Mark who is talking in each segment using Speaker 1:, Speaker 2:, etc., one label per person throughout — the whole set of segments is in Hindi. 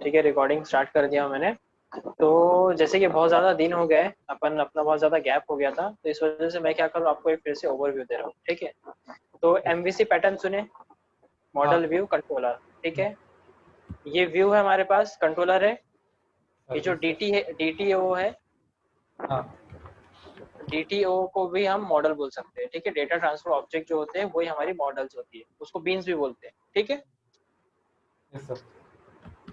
Speaker 1: ठीक है, रिकॉर्डिंग स्टार्ट कर दिया मैंने। तो जैसे कि बहुत ज़्यादा दिन हो गए, अपन अपना बहुत ज़्यादा गैप हो गया था, तो इस वजह से मैं क्या करूँ, आपको एक फिर से ओवरव्यू दे रहा हूँ। ठीक है, तो एमवीसी पैटर्न सुने,
Speaker 2: हाँ।
Speaker 1: Model view controller. ठीक है, ये व्यू है हमारे पास, कंट्रोलर है। ये जो
Speaker 2: सर्विस है।
Speaker 1: डीटी है, डीटीओ है,
Speaker 2: हाँ।
Speaker 1: डीटीओ को भी हम मॉडल बोल सकते हैं। ठीक है, डेटा ट्रांसफर ऑब्जेक्ट जो होते हैं वही हमारी मॉडल्स होती है, उसको बीन्स भी बोलते हैं। ठीक है,
Speaker 2: यस सर।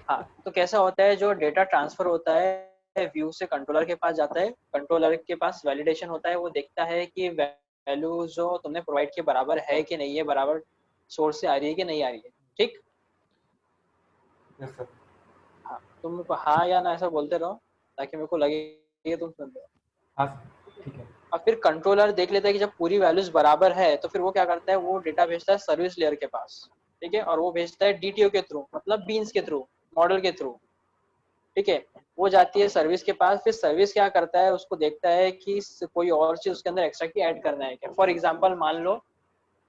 Speaker 1: हाँ। तो कैसा होता है, जो डेटा ट्रांसफर होता है व्यू से कंट्रोलर के पास जाता है, कंट्रोलर के पास वैलिडेशन होता है, वो देखता है कि वैल्यू जो तुमने प्रोवाइड के बराबर है कि नहीं है, बराबर सोर्स से आ रही है कि नहीं आ रही है। ठीक,
Speaker 2: यस सर।
Speaker 1: हाँ, तुम हाँ या ना ऐसा बोलते रहो ताकि मेरे को लगे कि तुम सुन रहे हो।
Speaker 2: हाँ सर, ठीक है।
Speaker 1: और फिर कंट्रोलर देख लेता है कि जब पूरी वैल्यूज बराबर है तो फिर वो क्या करता है, वो डेटा भेजता है सर्विस लेयर के पास। ठीक है, और वो भेजता है डीटीओ के थ्रू, मतलब बीन्स के थ्रू, मॉडल के थ्रू। ठीक है, वो जाती है सर्विस के पास, फिर सर्विस क्या करता है, उसको देखता है कि कोई और चीज उसके अंदर एक्स्ट्रा की ऐड करना है क्या। फॉर एग्जांपल मान लो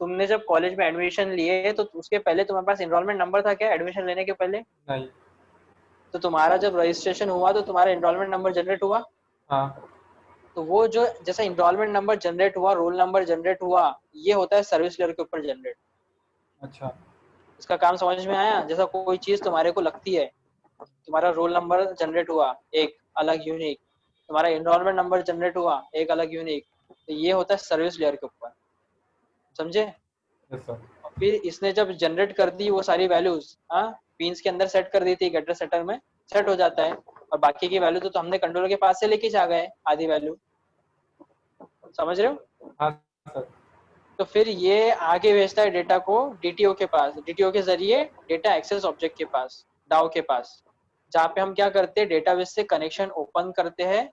Speaker 1: तुमने जब कॉलेज में एडमिशन लिए तो उसके पहले तुम्हारे पास एनरोलमेंट नंबर था क्या, एडमिशन लेने के पहले?
Speaker 2: नहीं।
Speaker 1: तो तुम्हारा जब रजिस्ट्रेशन हुआ तो तुम्हारा एनरोलमेंट नंबर जनरेट हुआ।
Speaker 2: हाँ।
Speaker 1: तो वो जो जैसा एनरोलमेंट नंबर जनरेट हुआ, रोल नंबर जनरेट हुआ, ये होता है सर्विस लेयर के ऊपर जनरेट।
Speaker 2: अच्छा।
Speaker 1: इसका काम समझ में आया? जैसा कोई चीज तुम्हारे को लगती है, तुम्हारा रोल नंबर जनरेट हुआ एक अलग यूनिक, तुम्हारा एनरोलमेंट नंबर जनरेट हुआ एक अलग यूनिक, तो ये होता है सर्विस लेयर के ऊपर। समझे?
Speaker 2: Yes sir.
Speaker 1: और फिर इसने जब जनरेट कर दी वो सारी वैल्यूज, हाँ, बीन्स के अंदर सेट कर दी थी, गेटर सेटर में सेट हो जाता है, और बाकी की वैल्यू तो हमने कंट्रोलर के पास से लेके जा गए आधी वैल्यू। समझ रहे हो?
Speaker 2: हाँ सर।
Speaker 1: तो फिर ये आगे भेजता है डेटा को डीटीओ के पास, डीटीओ के जरिए डेटा एक्सेस ऑब्जेक्ट के पास, डाओ के पास, जहाँ पे हम क्या करते हैं, डेटाबेस से कनेक्शन ओपन करते हैं,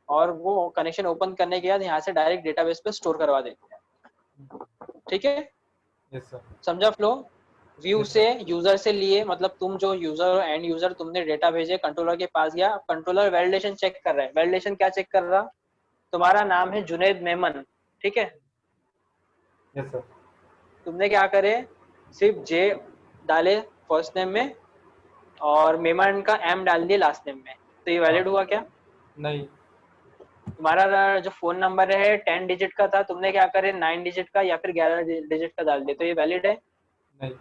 Speaker 1: और वो कनेक्शन ओपन करने के बाद यहाँ से डायरेक्ट डेटाबेस पे स्टोर करवा देते हैं। ठीक है,
Speaker 2: यस सर।
Speaker 1: समझा फ्लो? व्यू
Speaker 2: यस
Speaker 1: से,
Speaker 2: सर।
Speaker 1: यूजर से लिए, मतलब तुम जो यूजर और एंड यूजर, तुमने डेटा भेजे, कंट्रोलर के पास गया, कंट्रोलर वैलिडेशन चेक कर रहा है। वैलिडेशन क्या चेक कर रहा? तुम्हारा नाम है जुनेद मेमन, ठीक है,
Speaker 2: यस सर।
Speaker 1: तुमने क्या करे, सिर्फ जे डाले फर्स्ट नेम में और मेमन का एम डाल दिए लास्ट नेम में, तो ये
Speaker 2: हाँ।
Speaker 1: वैलिड हुआ क्या?
Speaker 2: नहीं।
Speaker 1: तुम्हारा जो फोन नंबर है 10 डिजिट का था, तुमने क्या करे 9 डिजिट का या फिर 11 डिजिट का डाल दिया, तो ये वैलिड है?
Speaker 2: नहीं।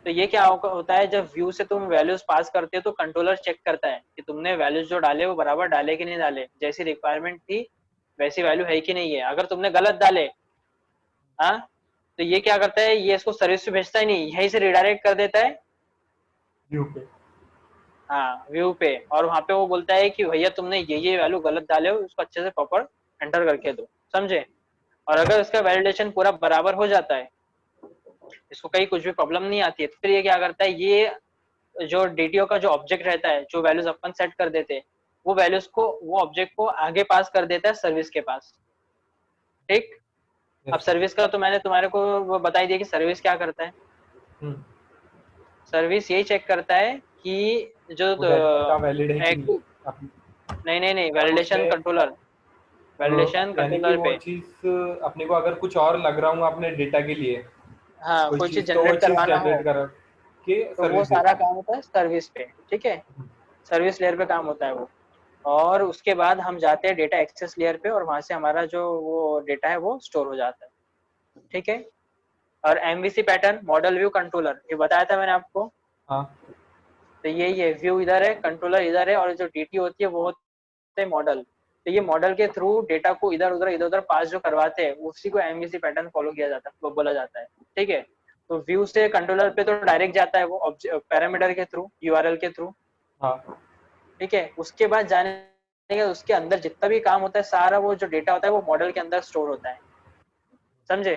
Speaker 1: तो ये क्या होता है, जब व्यू से तुम वैल्यूज पास करते हो तो कंट्रोलर चेक करता है कि तुमने वैल्यूज जो डाले वो बराबर डाले कि नहीं डाले, जैसी रिक्वायरमेंट थी वैसी वैल्यू है कि नहीं है। अगर तुमने गलत डाले, हाँ, तो ये क्या करता है, ये इसको सर्विस पे भेजता ही नहीं, यहीं से रिडायरेक्ट कर देता है,
Speaker 2: व्यू पे।
Speaker 1: हाँ, व्यू पे। और वहां पे वो बोलता है कि भैया तुमने ये वैल्यू गलत डाले हो, उसको अच्छे से प्रॉपर एंटर करके दो। समझे? और अगर उसका वैलिडेशन पूरा बराबर हो जाता है, इसको कहीं कुछ भी प्रॉब्लम नहीं आती है, तो फिर ये क्या करता है, ये जो डीटीओ का जो ऑब्जेक्ट रहता है, जो वैल्यूज अपन सेट कर देते हैं, वो वैल्यूज को, वो ऑब्जेक्ट को आगे पास कर देता है सर्विस के पास। ठीक, अब
Speaker 2: यस सर।
Speaker 1: सर्विस का तो मैंने तुम्हारे को वो बता ही दिया कि सर्विस क्या करता है।
Speaker 2: हम्म।
Speaker 1: सर्विस यही चेक करता है कि जो
Speaker 2: वो डाटा वैलिड है कि नहीं।
Speaker 1: एक,
Speaker 2: अब
Speaker 1: नहीं नहीं नहीं,
Speaker 2: अब
Speaker 1: वैलिडेशन
Speaker 2: उसमें
Speaker 1: कंट्रोलर, वैलिडेशन
Speaker 2: यानी कि
Speaker 1: कंट्रोलर
Speaker 2: वो
Speaker 1: पे।
Speaker 2: चीज़ अपने को अगर कुछ और लग रहा हूँ अपने डेटा के लिए,
Speaker 1: हाँ,
Speaker 2: कोई
Speaker 1: कोई चीज
Speaker 2: चीज़, तो वो
Speaker 1: जनरेट
Speaker 2: चीज़
Speaker 1: करवाना
Speaker 2: जनरेट
Speaker 1: हो
Speaker 2: कर के
Speaker 1: तो वो
Speaker 2: सर्विस
Speaker 1: सारा
Speaker 2: देता है।
Speaker 1: काम होता है सर्विस पे। ठीक है, सर्विस लेयर पे काम होता है वो। और उसके बाद हम जाते हैं डेटा एक्सेस लेयर पे, और वहां से हमारा जो वो डेटा है वो स्टोर हो जाता है। ठीक है, और MVC pattern, model view controller, ये बताया था मैंने आपको।
Speaker 2: हाँ।
Speaker 1: तो यही है, व्यू इधर है, कंट्रोलर इधर है, और जो डीटी होती है वो होते हैं मॉडल। तो ये मॉडल के थ्रू डेटा को इधर उधर पास जो करवाते हैं, उसी को एमवीसी पैटर्न फॉलो किया जाता है, वो बोला जाता है। ठीक है, तो व्यू से कंट्रोलर पे तो डायरेक्ट जाता है वो पैरामीटर के थ्रू, यूआरएल के थ्रू।
Speaker 2: हाँ।
Speaker 1: ठीक है, उसके बाद जाने के उसके अंदर जितना भी काम होता है, सारा वो जो डेटा होता है वो मॉडल के अंदर स्टोर होता है। समझे?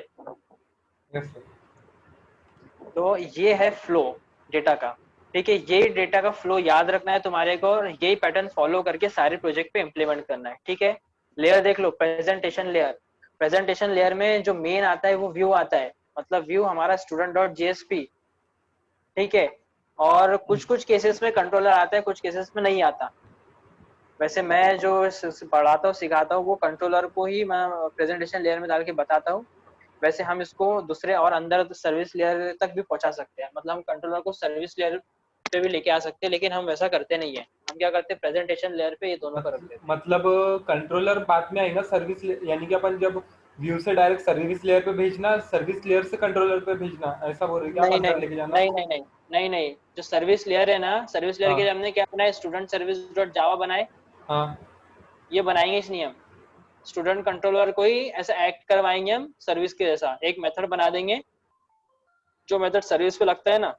Speaker 2: Yes sir.
Speaker 1: तो ये है फ्लो डेटा का। ठीक है, ये डेटा का फ्लो याद रखना है तुम्हारे को, और यही पैटर्न फॉलो करके सारे प्रोजेक्ट पे इम्प्लीमेंट करना है। ठीक है, लेयर देख लो, प्रेजेंटेशन लेयर। प्रेजेंटेशन लेयर में जो मेन आता है वो व्यू आता है, मतलब व्यू हमारा स्टूडेंट डॉट जेएसपी। ठीक है, और कुछ कुछ केसेस में कंट्रोलर आता है, कुछ केसेस में नहीं आता। वैसे मैं जो पढ़ाता हूँ सिखाता हूँ वो कंट्रोलर को ही मैं प्रेजेंटेशन लेयर में डाल के बताता हूँ। वैसे हम इसको दूसरे और अंदर सर्विस लेयर तक भी पहुंचा सकते हैं, मतलब हम कंट्रोलर को सर्विस लेयर पे भी लेके आ सकते हैं, लेकिन हम वैसा करते नहीं है। हम क्या करते हैं, प्रेजेंटेशन लेयर पे ये दोनों का रख देते हैं।
Speaker 2: मतलब कंट्रोलर बाद में आएगा सर्विस, यानी कि अपन जब व्यू से डायरेक्ट सर्विस लेयर पे भेजना, सर्विस लेयर से कंट्रोलर पे भेजना, ऐसा बोल रहे क्या आप
Speaker 1: नहीं
Speaker 2: अंदर
Speaker 1: नहीं
Speaker 2: लेके जाना?
Speaker 1: नहीं नहीं नहीं नहीं नहीं, जो सर्विस लेयर है ना, सर्विस लेयर के लिए
Speaker 2: हाँ
Speaker 1: हमने क्या बनाया, स्टूडेंट सर्विस डॉट जावा बनाए।
Speaker 2: हाँ
Speaker 1: ये बनाएंगे इस नहीं हम, स्टूडेंट कंट्रोलर को ही ऐसा एक्ट करवाएंगे हम सर्विस के जैसा, एक मेथड बना देंगे। जो मेथड सर्विस पे लगता है ना,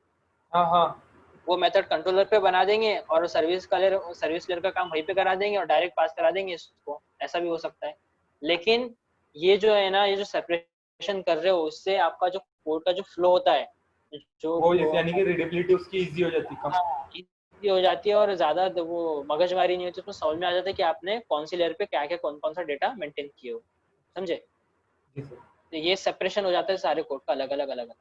Speaker 2: हाँ हाँ।
Speaker 1: वो मेथड कंट्रोलर पे बना देंगे, और सर्विस लेयर का काम वहीं पे करा देंगे और डायरेक्ट पास करा देंगे इसको। ऐसा भी हो सकता है। लेकिन ये जो है ना, ये जो सेपरेशन कर रहे हो, उससे आपका जो कोड का जो फ्लो होता है, जो
Speaker 2: वो यानी कि रीडेबिलिटी उसकी इजी हो जाती है कम।
Speaker 1: इजी हो जाती है, और ज्यादा वो मगजमारी नहीं होती, उसमें समझ में आ जाता है कि आपने कौन सी लेयर पे क्या क्या कौन कौन सा डेटा मेंटेन किए हो। समझे?
Speaker 2: जी सर।
Speaker 1: तो ये सेपरेशन हो जाता है सारे कोड का, अलग अलग अलग अलग।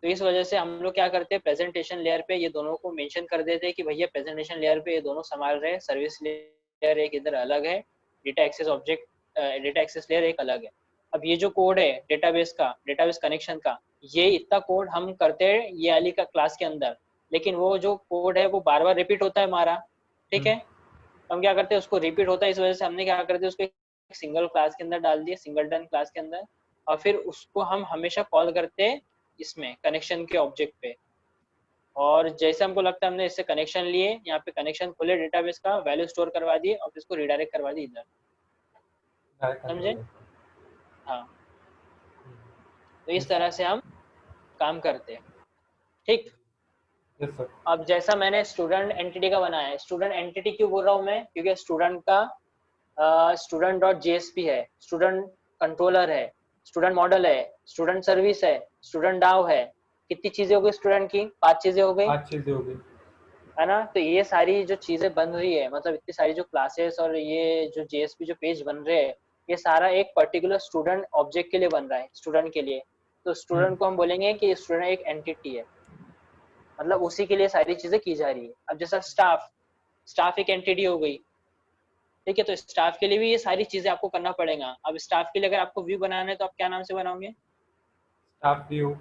Speaker 1: तो इस वजह से हम लोग क्या करते हैं, प्रेजेंटेशन लेयर पे ये दोनों को मेंशन कर देते हैं कि भैया प्रेजेंटेशन लेयर पे ये दोनों संभाल रहे हैं, सर्विस लेयर एक इधर अलग है, डेटा एक्सेस लेयर एक अलग है। अब ये जो कोड है डेटाबेस कनेक्शन का, ये इतना कोड हम करते हैं ये वाली का क्लास के अंदर, लेकिन वो जो कोड है वो बार बार रिपीट होता है हमारा। ठीक है, हम क्या करते हैं, उसको रिपीट होता है, इस वजह से हमने क्या करते हैं, उसको एक सिंगल क्लास के अंदर डाल दिया, सिंगलटन क्लास के अंदर, और फिर उसको हम हमेशा कॉल करते हैं इसमें कनेक्शन के ऑब्जेक्ट पे। और जैसे हमको लगता है हमने इससे कनेक्शन लिए, यहाँ पे कनेक्शन खोले डेटाबेस का, वैल्यू स्टोर करवा दिए और इसको रिडायरेक्ट करवा दी इधर। समझे? हाँ, तो इस तरह से हम काम करते हैं। ठीक।
Speaker 2: Yes sir.
Speaker 1: अब जैसा मैंने स्टूडेंट एंटिटी का बनाया है, स्टूडेंट एंटिटी क्यों बोल रहा हूँ मैं, क्योंकि स्टूडेंट का स्टूडेंट डॉट जेएसपी है, स्टूडेंट कंट्रोलर है, स्टूडेंट मॉडल है, स्टूडेंट सर्विस है, स्टूडेंट डाव है। कितनी चीजें हो गई स्टूडेंट की, 5 चीजें हो गई,
Speaker 2: आज चीजें हो गई।
Speaker 1: है ना? तो ये सारी जो चीजें बन रही है, मतलब इतनी सारी जो क्लासेस और ये जो जेएसपी जो पेज बन रहे हैं, ये सारा एक पर्टिकुलर स्टूडेंट ऑब्जेक्ट के लिए बन रहा है, स्टूडेंट के लिए। तो स्टूडेंट को हम बोलेंगे कि स्टूडेंट एक एंटिटी है, मतलब उसी के लिए सारी चीजें की जा रही है। अब जैसा स्टाफ एक एंटिटी हो गई। ठीक है, तो स्टाफ के लिए भी ये सारी चीजें आपको करना पड़ेगा। अब स्टाफ के लिए अगर आपको व्यू बनाना है तो आप क्या नाम से बनाओगे,
Speaker 2: स्टाफ व्यू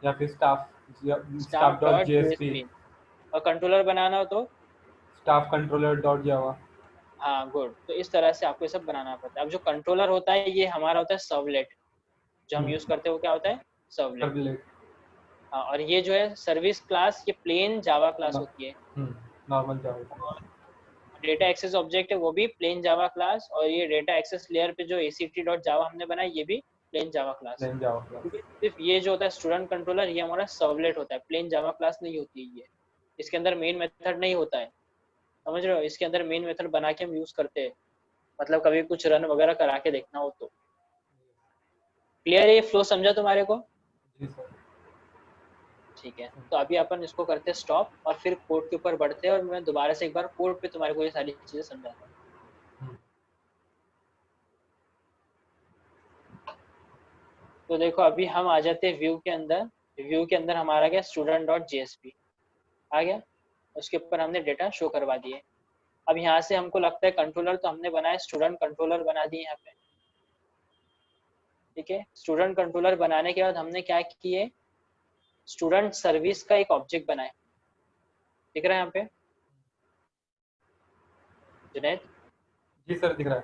Speaker 2: या फिर staff
Speaker 1: staff
Speaker 2: staff dot
Speaker 1: dot
Speaker 2: JSP,
Speaker 1: JSP. और कंट्रोलर बनाना हो तो
Speaker 2: स्टाफ कंट्रोलर डॉट जावा।
Speaker 1: हाँ, गुड। तो इस तरह से आपको ये सब बनाना पड़ता है। अब जो कंट्रोलर होता है ये हमारा होता है सर्वलेट, जो हम यूज करते हैं वो क्या होता है, सर्वलेट।
Speaker 2: सर्वलेट।
Speaker 1: हाँ, और ये जो है सर्विस क्लास, ये प्लेन जावा क्लास होती है।
Speaker 2: Normal Java.
Speaker 1: Data access object है वो भी प्लेन जावा क्लास, और ये डेटा एक्सेस लेयर पे जो act डॉट जावा हमने बनाया ये भी plain Java class.
Speaker 2: Plain Java class.
Speaker 1: सिर्फ ये जो होता है स्टूडेंट कंट्रोलर, ये हमारा सर्वलेट होता है, प्लेन जावा क्लास नहीं होती है ये। इसके अंदर मेन मेथड नहीं होता है, समझ रहे हो? इसके अंदर मेन मेथड बना के हम यूज करते हैं, मतलब कभी कुछ रन वगैरह करा के देखना हो तो। क्लियर है ये फ्लो, समझा तुम्हारे को?
Speaker 2: जी सर।
Speaker 1: ठीक है, तो अभी अपन इसको करते हैं स्टॉप, और फिर कोड के ऊपर बढ़ते हैं, और मैं दोबारा से एक बार कोड पे तुम्हारे को ये सारी चीजें समझाता हूँ। तो देखो अभी हम आ जाते हैं व्यू के अंदर। व्यू के अंदर हमारा क्या, स्टूडेंट डॉट जेएसपी आ गया, उसके ऊपर हमने डेटा शो करवा दिए। अब यहाँ से हमको लगता है कंट्रोलर, तो हमने बनाया स्टूडेंट कंट्रोलर बना दिए यहाँ पे। ठीक है, स्टूडेंट कंट्रोलर बनाने के बाद हमने क्या किए, स्टूडेंट सर्विस का एक ऑब्जेक्ट बनाए। दिख रहा है यहाँ पे जुनैद?
Speaker 2: जी सर दिख रहा है।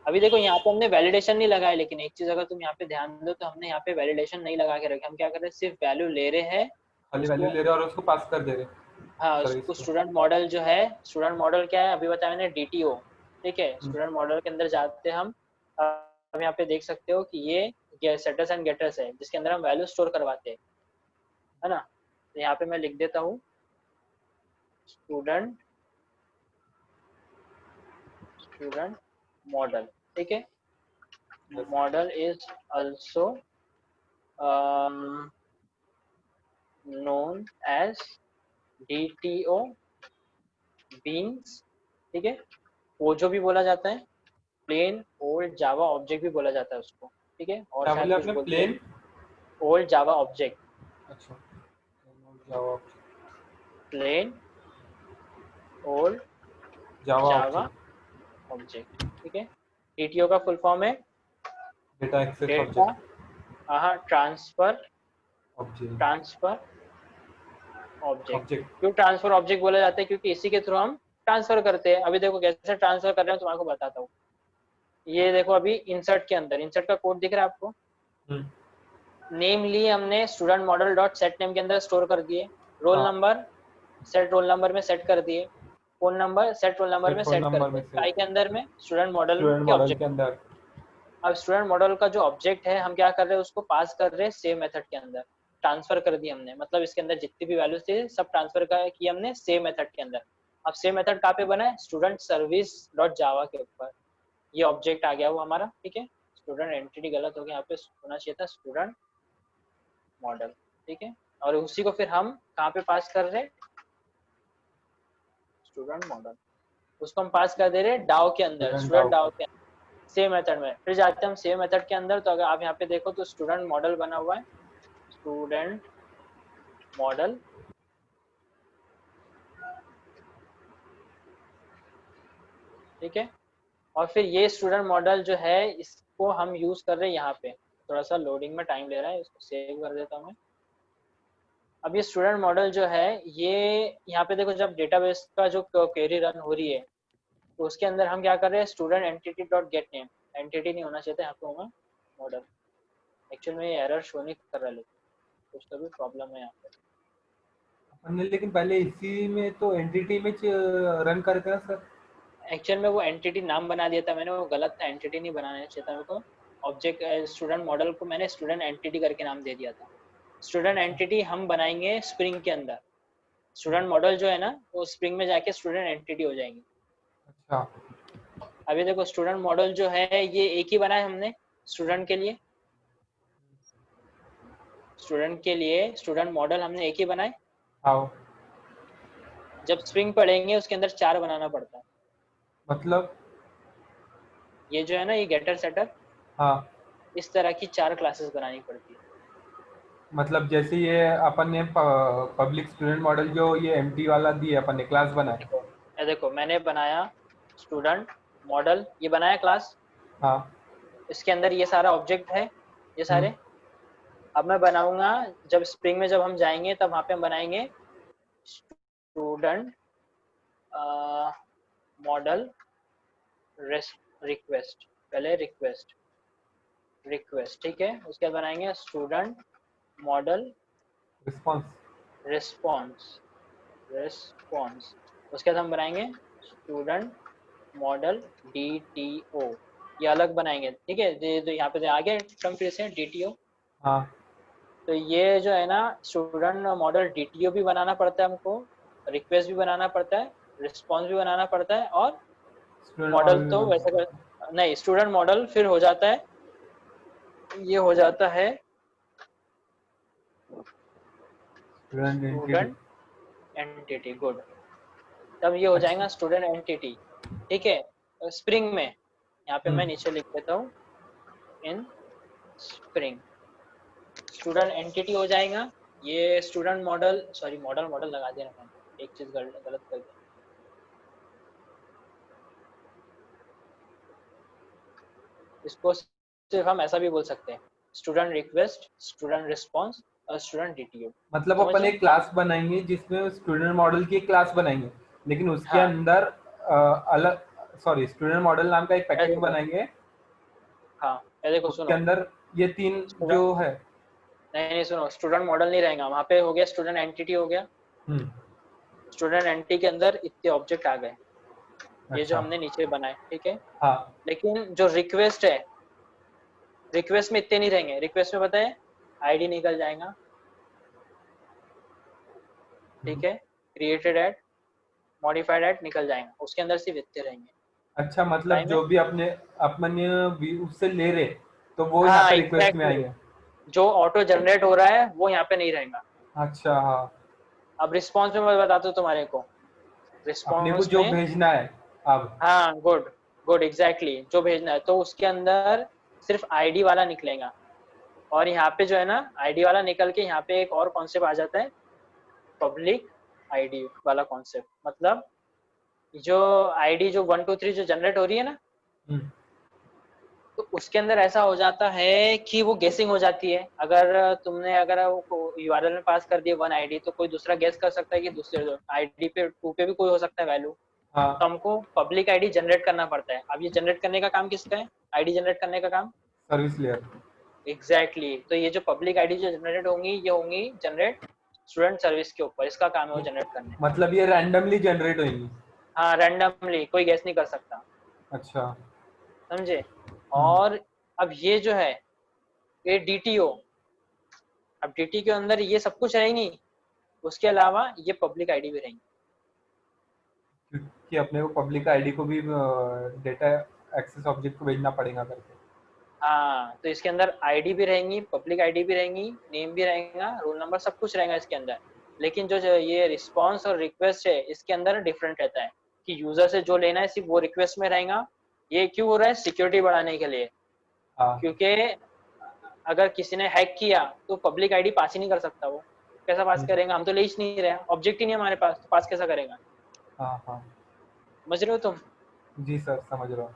Speaker 1: अभी देखो यहाँ पे हमने वैलिडेशन नहीं लगाया, लेकिन एक चीज अगर तुम यहाँ पे ध्यान दो तो हमने यहाँ पे वैलिडेशन नहीं लगा के रखे। हम क्या कर रहे हैं, सिर्फ वैल्यू ले रहे हैं
Speaker 2: खाली वैल्यू
Speaker 1: उसको।
Speaker 2: ले रहे हैं और उसको पास कर दे रहे हैं
Speaker 1: हाँ,
Speaker 2: सर्विस
Speaker 1: उसको
Speaker 2: को।
Speaker 1: स्टूडेंट मॉडल जो है, स्टूडेंट मॉडल क्या है अभी बताया मैंने, डीटीओ। ठीक है, स्टूडेंट मॉडल के अंदर जाते हैं हम। अब यहाँ पे देख सकते हो कि ये सेटर्स एंड गेटर्स है, जिसके अंदर हम वैल्यू स्टोर करवाते हैं, है ना? तो यहाँ पे मैं लिख देता हूँ स्टूडेंट मॉडल। ठीक है, model is also known as DTO beans। ठीक है, वो जो भी बोला जाता है, प्लेन ओल्ड जावा ऑब्जेक्ट भी बोला जाता है उसको। ठीक है, और
Speaker 2: क्या
Speaker 1: शायद
Speaker 2: बोले
Speaker 1: कुछ
Speaker 2: आपने,
Speaker 1: बोलते हैं
Speaker 2: प्लेन?
Speaker 1: ओल्ड जावा ऑब्जेक्ट,
Speaker 2: अच्छा, Java.
Speaker 1: Plain old
Speaker 2: Java
Speaker 1: Java
Speaker 2: object.
Speaker 1: Object. ठीक है, डीटीओ का फुल फॉर्म है
Speaker 2: data access
Speaker 1: data
Speaker 2: object.
Speaker 1: Transfer
Speaker 2: object.
Speaker 1: Transfer object.
Speaker 2: Object.
Speaker 1: क्यों ट्रांसफर ऑब्जेक्ट बोला जाता है? क्योंकि इसी के थ्रू हम ट्रांसफर करते हैं। अभी देखो कैसे ट्रांसफर कर रहे हैं तुम्हारे को बताता हूँ। ये देखो अभी इंसर्ट के अंदर, इंसर्ट का कोड दिख रहा है आपको? नेम लिए हमने student model dot set name के अंदर स्टोर कर दिए, रोल
Speaker 2: हाँ,
Speaker 1: नंबर सेट रोल नंबर में सेट कर दिए, phone number set roll number
Speaker 2: फिर
Speaker 1: में
Speaker 2: फोन
Speaker 1: सेट कर
Speaker 2: नंबर
Speaker 1: दिए,
Speaker 2: में से
Speaker 1: काय के अंदर में स्टूडेंट मॉडल
Speaker 2: स्टूडेंट
Speaker 1: के
Speaker 2: मॉडल
Speaker 1: ऑब्जेक्ट।
Speaker 2: के अंदर।
Speaker 1: अब स्टूडेंट मॉडल का जो ऑब्जेक्ट है हम क्या कर रहे हैं, उसको पास कर रहे हैं सेव मेथड के अंदर, ट्रांसफर कर दी हमने, मतलब इसके अंदर जितनी भी वैल्यूज थी सब ट्रांसफर की हमने सेव मेथड के अंदर। अब सेव मेथड कहाँ पे बना है? स्टूडेंट सर्विस डॉट जावा के ऊपर ये ऑब्जेक्ट आ गया वो हमारा, ठीक है। स्टूडेंट एंटिटी गलत हो गया, यहाँ पे होना चाहिए था स्टूडेंट मॉडल, ठीक है। और उसी को फिर हम कहाँ पे पास कर रहे हैं? स्टूडेंट मॉडल, उसको हम पास कर दे रहे हैं डाउ के अंदर,
Speaker 2: स्टूडेंट
Speaker 1: स्टूडेंट
Speaker 2: डाउ।
Speaker 1: डाउ के अंदर सेव मेथड में। फिर जाते हैं हम सेव मेथड के अंदर, तो अगर आप यहाँ पे देखो तो स्टूडेंट मॉडल बना हुआ है, स्टूडेंट मॉडल, ठीक है। और फिर ये स्टूडेंट मॉडल जो है इसको हम यूज कर रहे हैं यहाँ पे, थोड़ा सा लोडिंग में टाइम ले रहा है, इसको सेव कर देता हूँ मैं। अब ये स्टूडेंट मॉडल जो है ये यहाँ पे देखो, जब डेटाबेस का जो क्वेरी रन हो रही है तो उसके अंदर हम क्या कर रहे हैं, student entity dot get name, entity नहीं होना चाहिए था यहाँ पे, होगा मॉडल। एक्चुअल में ये एरर शो नहीं कर रहा, लेकिन कुछ तो भी प्रॉब्लम है यहाँ पे।
Speaker 2: हमने लेकिन पहले इसी में तो एंटिटी में रन करते ना सर।
Speaker 1: एक्चुअल में वो एंटिटी नाम बना दिया था मैंने, वो गलत था, एंटिटी नहीं बनाना चाहिए था मेरे को। ऑब्जेक्ट स्टूडेंट मॉडल को मैंने स्टूडेंट एंटिटी करके नाम दे दिया था। स्टूडेंट
Speaker 2: अच्छा।
Speaker 1: एंटिटी हम बनाएंगे स्प्रिंग के अंदर, स्टूडेंट मॉडल जो है ना वो स्प्रिंग में जाके स्टूडेंट एंटिटी हो जाएंगी।
Speaker 2: अच्छा।
Speaker 1: अभी देखो स्टूडेंट मॉडल जो है ये एक ही बनाया हमने स्टूडेंट के लिए, स्टूडेंट के लिए स्टूडेंट मॉडल हमने एक ही बनाए।
Speaker 2: आओ।
Speaker 1: जब स्प्रिंग पढ़ेंगे उसके अंदर 4 बनाना पड़ता है।
Speaker 2: मतलब।
Speaker 1: ये जो है ना ये गेटर सेटर,
Speaker 2: हाँ,
Speaker 1: इस तरह की 4 क्लासेस बनानी पड़ती है।
Speaker 2: मतलब जैसे ये अपन ने पब्लिक स्टूडेंट मॉडल जो ये एम्प्टी वाला दिए अपन ने क्लास बनाए।
Speaker 1: देखो ये देखो मैंने बनाया स्टूडेंट मॉडल, ये बनाया क्लास,
Speaker 2: हाँ।
Speaker 1: इसके अंदर ये सारा ऑब्जेक्ट है, ये
Speaker 2: हम्म।
Speaker 1: सारे। अब मैं बनाऊंगा, जब स्प्रिंग में जब हम जाएंगे तब वहां पे हम बनाएंगे स्टूडेंट मॉडल रिक्वेस्ट, पहले रिक्वेस्ट, रिक्वेस्ट, ठीक है। उसके बाद बनाएंगे student model
Speaker 2: response.
Speaker 1: Response, response. उसके बाद हम बनाएंगे स्टूडेंट मॉडल DTO, ये अलग बनाएंगे, ठीक है। जो यहाँ पे आ गया टर्म फिर से DTO।
Speaker 2: हाँ।
Speaker 1: तो ये जो है ना स्टूडेंट मॉडल DTO भी बनाना पड़ता है हमको, रिक्वेस्ट भी बनाना पड़ता है, रिस्पॉन्स भी बनाना पड़ता है, और
Speaker 2: स्टूडेंट
Speaker 1: मॉडल
Speaker 2: मॉडल भी
Speaker 1: तो
Speaker 2: बन
Speaker 1: वैसे
Speaker 2: सकता है।
Speaker 1: नहीं, स्टूडेंट मॉडल फिर हो जाता है, ये हो जाता है
Speaker 2: student entity.
Speaker 1: Student entity, good. तब ये हो
Speaker 2: अच्छा।
Speaker 1: जाएगा स्टूडेंट एंटिटी, ठीक है। स्प्रिंग में यहाँ पे
Speaker 2: हम्म।
Speaker 1: मैं नीचे लिख देता हूँ इन स्प्रिंग, स्टूडेंट एंटिटी हो जाएगा। ये student model, sorry model model लगा दिया मैंने, एक चीज गलत कर दी, इसको सिर्फ हम ऐसा भी बोल सकते हैं, स्टूडेंट रिक्वेस्ट, स्टूडेंट रिस्पॉन्स और स्टूडेंट DTO।
Speaker 2: मतलब
Speaker 1: समझ
Speaker 2: अपन
Speaker 1: रहे?
Speaker 2: एक क्लास बनाएंगे जिसमें स्टूडेंट मॉडल की एक क्लास बनाएंगे, लेकिन उसके
Speaker 1: हाँ
Speaker 2: अंदर अलग, सॉरी, स्टूडेंट मॉडल नाम का एक
Speaker 1: ये
Speaker 2: पैकेज
Speaker 1: देखो,
Speaker 2: बनाएंगे।
Speaker 1: हाँ ये देखो
Speaker 2: उसके
Speaker 1: सुनो,
Speaker 2: अंदर ये तीन जो
Speaker 1: स्टूडेंट,
Speaker 2: है।
Speaker 1: नहीं नहीं सुनो, स्टूडेंट मॉडल नहीं रहेगा वहाँ पे, हो गया स्टूडेंट एंटिटी हो गया।
Speaker 2: हम्म।
Speaker 1: स्टूडेंट एंटिटी के अंदर इतने ऑब्जेक्ट आ गए, ये जो
Speaker 2: अच्छा।
Speaker 1: हमने नीचे बनाए, ठीक है।
Speaker 2: हाँ।
Speaker 1: लेकिन जो रिक्वेस्ट है, रिक्वेस्ट में इतने नहीं रहेंगे, रिक्वेस्ट में बताए आईडी निकल जाएगा,
Speaker 2: हम्म।
Speaker 1: ठीक है। क्रिएटेड एट, मॉडिफाइड एट निकल जाएगा, उसके अंदर सिर्फ इतने रहेंगे।
Speaker 2: अच्छा, मतलब
Speaker 1: टाइम है,
Speaker 2: जो भी अपने अपन उससे ले रहे तो वो यहाँ
Speaker 1: हाँ
Speaker 2: पे रिक्वेस्ट में
Speaker 1: एग्जैक्टली,
Speaker 2: आएंगे।
Speaker 1: जो ऑटो जनरेट हो रहा है वो यहाँ पे नहीं रहेगा।
Speaker 2: अच्छा। हाँ।
Speaker 1: अब रिस्पॉन्स में मैं बताता हूँ तुम्हारे को,
Speaker 2: अपने को
Speaker 1: रिस्पॉन्स
Speaker 2: जो
Speaker 1: में,
Speaker 2: भेजना है अब।
Speaker 1: हाँ गुड, गुड एग्जैक्टली, जो भेजना है तो उसके अंदर सिर्फ आईडी वाला निकलेगा। और यहाँ पे जो है ना आईडी वाला निकल के यहाँ पे एक और कॉन्सेप्ट आ जाता है, पब्लिक आईडी वाला कॉन्सेप्ट। मतलब जो आईडी जो 1 2 3 जो जनरेट हो रही है ना,
Speaker 2: हम्म।
Speaker 1: तो उसके अंदर ऐसा हो जाता है कि वो गेसिंग हो जाती है। अगर वो यूआरएल में पास कर दिया वन आईडी, तो कोई दूसरा गेस कर सकता है कि दूसरे आईडी पे टू पे भी कोई हो सकता है वैल्यू। तो
Speaker 2: हाँ,
Speaker 1: हमको पब्लिक आईडी जनरेट करना पड़ता है। अब ये जनरेट करने का काम किसका है? आईडी जनरेट करने का काम।
Speaker 2: Service layer.
Speaker 1: Exactly exactly। तो ये जो पब्लिक आईडी जो जनरेट होंगी, ये होंगी जनरेट स्टूडेंट सर्विस के ऊपर, इसका काम है वो जनरेट करने।
Speaker 2: मतलब ये रैंडमली जनरेट होंगी?
Speaker 1: हाँ, रैंडमली, कोई गेस नहीं कर सकता।
Speaker 2: अच्छा।
Speaker 1: समझे?
Speaker 2: हम्म।
Speaker 1: और अब ये जो है, ये डीटीओ, अब डीटी के अंदर ये सब कुछ रहेंगी, उसके अलावा ये पब्लिक आईडी भी रहेंगी।
Speaker 2: कि अपने को पब्लिक आईडी को भी डेटा एक्सेस ऑब्जेक्ट को भेजना पड़ेगा करके।
Speaker 1: हाँ, तो इसके अंदर आईडी भी रहेंगी, पब्लिक आईडी भी रहेंगी, नेम भी रहेगा, रोल नंबर, सब कुछ रहेगा इसके अंदर। लेकिन जो ये रिस्पॉन्स और रिक्वेस्ट है, इसके अंदर डिफरेंट रहता है कि यूजर से जो लेना है सिर्फ वो रिक्वेस्ट में रहेगा। ये क्यों हो रहा है? सिक्योरिटी बढ़ाने के लिए।
Speaker 2: हाँ।
Speaker 1: क्योंकि अगर किसी ने हैक किया तो पब्लिक आईडी पास ही नहीं कर सकता। वो कैसा पास
Speaker 2: हम्म,
Speaker 1: करेगा? हम तो ले ही नहीं रहे, ऑब्जेक्ट ही नहीं हमारे पास, तो पास कैसा करेगा?
Speaker 2: हाँ हाँ।
Speaker 1: समझ रहे हो तुम?
Speaker 2: जी सर, समझ रहा हूँ।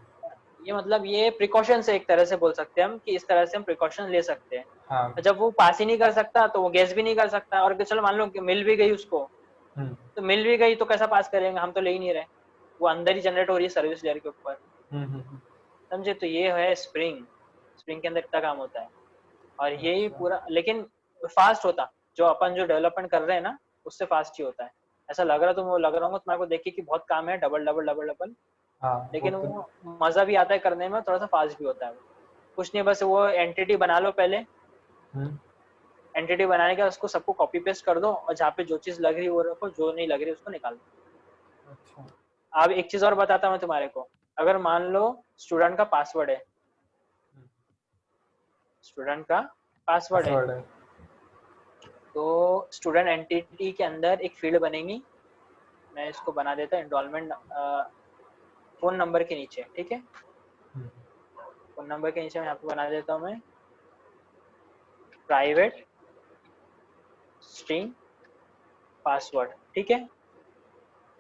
Speaker 1: ये मतलब ये प्रिकॉशन से, एक तरह से बोल सकते हैं हम कि इस तरह से हम प्रिकॉशन ले सकते हैं।
Speaker 2: हाँ।
Speaker 1: तो जब वो पास ही नहीं कर सकता तो वो गैस भी नहीं कर सकता। और चलो मान लो कि मिल भी गई उसको,
Speaker 2: हम्म
Speaker 1: तो मिल भी गई तो कैसा पास करेंगे? हम तो ले ही नहीं रहे, वो अंदर ही जनरेट हो रही है सर्विस लेयर के ऊपर।
Speaker 2: हम्म।
Speaker 1: समझे? तो ये है स्प्रिंग। स्प्रिंग के अंदर इतना काम होता है। और यही
Speaker 2: अच्छा।
Speaker 1: पूरा, लेकिन फास्ट होता, जो अपन जो डेवलपमेंट कर रहे हैं ना, उससे फास्ट ही होता है। ऐसा लग रहा, तुम वो लग रहा होगा तुम्हारे को देख के कि बहुत काम है, डबल डबल डबल डबल,
Speaker 2: हाँ, वो
Speaker 1: लेकिन
Speaker 2: तो।
Speaker 1: वो मजा भी आता है करने में, थोड़ा सा फास्ट भी होता है वो। कुछ नहीं, बस वो एंटिटी बना लो पहले।
Speaker 2: हम्म।
Speaker 1: एंटिटी बनाने के बाद उसको सबको कॉपी पेस्ट कर दो, और जहाँ पे जो चीज लग रही है वो रखो, जो नहीं लग रही उसको निकाल दो।
Speaker 2: अच्छा।
Speaker 1: अब एक चीज और बताता हूँ मैं तुम्हारे को। अगर मान लो स्टूडेंट का पासवर्ड है, स्टूडेंट का पासवर्ड है,
Speaker 2: पासवर्ड है।
Speaker 1: तो स्टूडेंट एंटिटी के अंदर एक फील्ड बनेगी। मैं इसको बना देता हूँ एनरोलमेंट, फोन नंबर के नीचे, ठीक है?
Speaker 2: हम्म,
Speaker 1: फोन नंबर के नीचे मैं यहाँ पे बना देता हूँ मैं प्राइवेट स्ट्रिंग पासवर्ड, ठीक है?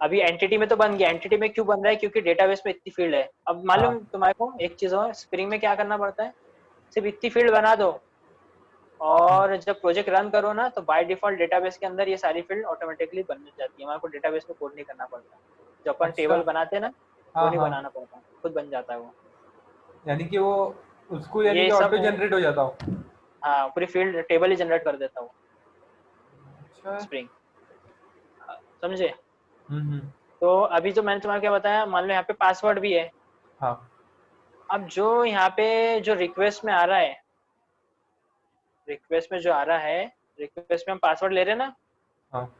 Speaker 1: अभी एंटिटी में तो बन गया। एंटिटी में क्यों बन रहा है? क्योंकि डेटाबेस में इतनी फील्ड है। अब मालूम
Speaker 2: हाँ।
Speaker 1: तुम्हारे को एक चीज और, स्प्रिंग में क्या करना पड़ता है? सिर्फ इतनी फील्ड बना दो, और जब प्रोजेक्ट रन करो ना, तो बाय डिफॉल्ट डेटाबेस के अंदर ये सारी फील्ड ऑटोमेटिकली बन जाती है। हमारे को डेटाबेस में कोड नहीं करना पड़ता। जो अपन
Speaker 2: अच्छा।
Speaker 1: टेबल बनाते हैं ना, वो
Speaker 2: हाँ
Speaker 1: नहीं
Speaker 2: हाँ।
Speaker 1: बनाना पड़ता, खुद बन जाता है वो।
Speaker 2: यानी कि वो उसको यानी
Speaker 1: ये
Speaker 2: कि
Speaker 1: सब
Speaker 2: ऑटो जनरेट हो जाता हो।
Speaker 1: हाँ, पूरी फील्ड टेबल ही जनरेट कर देता हूँ
Speaker 2: अच्छा है।
Speaker 1: स्प्रिंग। समझे?
Speaker 2: हम्म।
Speaker 1: तो अभी जो मैंने तुम्हारे क्या बताया, मान लो यहाँ पे पासवर्ड भी है।
Speaker 2: हाँ
Speaker 1: अब जो यहाँ पे जो रिक्वेस्ट में आ रहा है, रिक्वेस्ट में जो आ रहा है, रिक्वेस्ट में हम पासवर्ड ले रहे हैं ना
Speaker 2: हाँ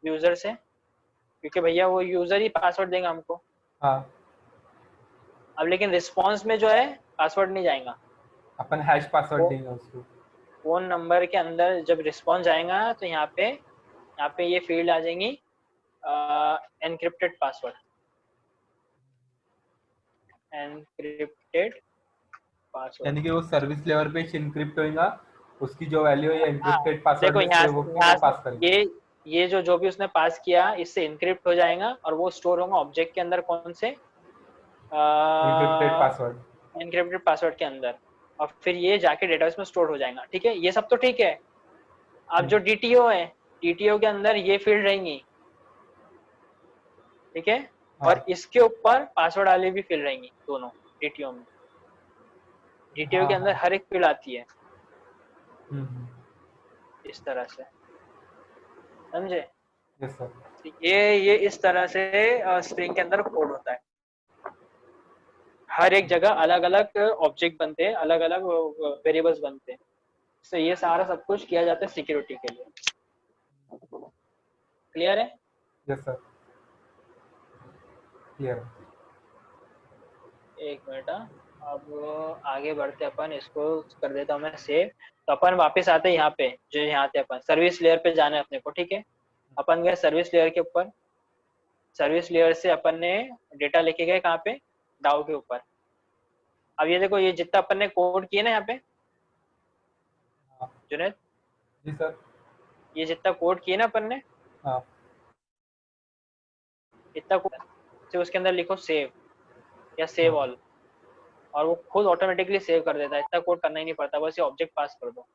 Speaker 1: यूजर से, क्योंकि भैया वो यूजर ही पासवर्ड देगा हमको।
Speaker 2: हाँ।
Speaker 1: अब लेकिन रिस्पॉन्स में जो है, पासवर्ड नहीं जाएगा।
Speaker 2: अपन हैश पासवर्ड
Speaker 1: वो
Speaker 2: देंगे उसको।
Speaker 1: फोन नंबर के अंदर जब रिस्पॉन्स जाएगा, तो यहाँ पे ये फील्ड आ जाएंगी, एनक्रिप्टेड पासवर्ड, एनक्रिप्टेड पासवर्ड।
Speaker 2: यानी कि वो सर्विस लेवल पे इनक्रिप्ट होएगा, उसकी जो वैल्यू है
Speaker 1: हाँ,
Speaker 2: एनक्रिप्टेड पासवर्ड
Speaker 1: देखो
Speaker 2: में सेव होके वो
Speaker 1: यहाँ से
Speaker 2: पास करेगा।
Speaker 1: ये जो भी उसने पास किया, इससे इनक्रिप्ट हो जाएगा, और वो स्टोर होगा ऑब्जेक्ट के अंदर, कौन से?
Speaker 2: Encrypted password.
Speaker 1: एनक्रिप्टेड पासवर्ड के अंदर। और फिर ये जाके डेटाबेस में स्टोर हो जाएगा। ठीक है, ये सब तो ठीक है। अब जो डीटीओ है, डीटीओ के अंदर ये फील्ड रहेंगी, ठीक है?
Speaker 2: हाँ
Speaker 1: और इसके ऊपर पासवर्ड वाली भी फील्ड रहेंगी, दोनों डीटीओ में। डीटीओ
Speaker 2: हाँ
Speaker 1: के
Speaker 2: हाँ।
Speaker 1: अंदर हर एक फील्ड आती है
Speaker 2: हम्म।
Speaker 1: इस तरह से। समझे?
Speaker 2: Yes sir.
Speaker 1: तो ये इस तरह से स्प्रिंग के अंदर कोड होता है। हर एक जगह अलग अलग ऑब्जेक्ट बनते हैं, अलग अलग वेरिएबल्स बनते हैं। तो ये सारा सब कुछ किया जाता है सिक्योरिटी के लिए। क्लियर है?
Speaker 2: Yes sir, clear.
Speaker 1: एक मिनट, अब आगे बढ़ते अपन, इसको कर देता हूँ मैं सेव। तो अपन वापस आते हैं यहाँ पे, जो यहाँ थे अपन सर्विस लेयर पे जाना है अपने को, ठीक है? अपन गए सर्विस लेयर के ऊपर। सर्विस लेयर से अपन ने डेटा लेके गए कहाँ पे? डाउ के ऊपर। अब ये देखो, ये जितना अपन ने कोड किया ना यहाँ पे,
Speaker 2: हाँ।
Speaker 1: जुनेद,
Speaker 2: जी सर।
Speaker 1: ये जितना कोड किया ना अपन ने,
Speaker 2: हाँ
Speaker 1: इतना कोड से उसके अंदर लिखो सेव या सेव
Speaker 2: हाँ।
Speaker 1: ऑल। और वो खुद ऑटोमेटिकली सेव कर देता है, इतना कोड करना ही नहीं पड़ता, बस ये ऑब्जेक्ट पास कर दो।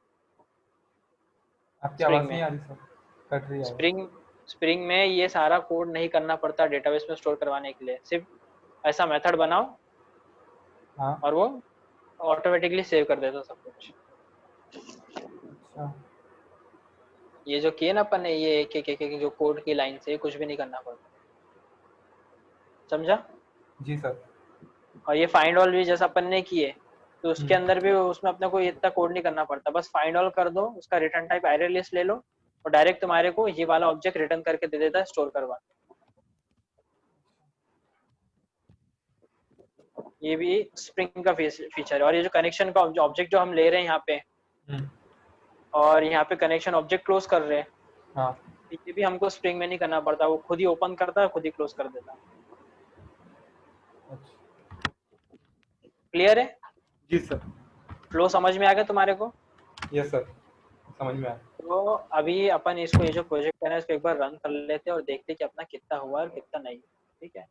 Speaker 2: आपकी
Speaker 1: स्प्रिंग
Speaker 2: आवाज
Speaker 1: में
Speaker 2: नहीं आ रही सर, कट रही है आवाज।
Speaker 1: स्प्रिंग स्प्रिंग में ये सारा कोड नहीं करना पड़ता डेटाबेस में स्टोर करवाने के लिए, सिर्फ ऐसा मेथड बनाओ
Speaker 2: हाँ।
Speaker 1: और वो ऑटोमेटिकली सेव कर देता सब कुछ।
Speaker 2: अच्छा।
Speaker 1: ये जो किए ना अपन ने, ये एक जो कोड की लाइन से कुछ भी नहीं करना पड़ता, समझा?
Speaker 2: जी सर।
Speaker 1: और ये फाइंड ऑल भी जैसा अपन ने किए, तो उसके
Speaker 2: हम्म।
Speaker 1: अंदर भी उसमें अपने को इतना कोड नहीं करना पड़ता, बस फाइंड ऑल कर दो, उसका रिटर्न टाइप एरे लिस्ट ले लो और डायरेक्ट तुम्हारे को ये वाला ऑब्जेक्ट रिटर्न करके दे देता है स्टोर करवा। ये भी स्प्रिंग का फीचर है। और ये जो कनेक्शन का ऑब्जेक्ट जो हम ले रहे हैं यहाँ पे,
Speaker 2: हम्म।
Speaker 1: और यहाँ पे कनेक्शन ऑब्जेक्ट क्लोज कर रहे हैं,
Speaker 2: हाँ।
Speaker 1: ये भी हमको स्प्रिंग में नहीं करना पड़ता, वो खुद ही ओपन करता है, खुद ही क्लोज कर देता है।
Speaker 2: अच्छा।
Speaker 1: क्लियर है?
Speaker 2: जी सर।
Speaker 1: फ्लो समझ में आ गया तुम्हारे को?
Speaker 2: यस सर, समझ में आया।
Speaker 1: तो अभी अपन इसको, ये जो प्रोजेक्ट है ना, इसको एक बार रन कर लेते हैं और देखते हैं कि अपना कितना हुआ और कितना नहीं। ठीक है,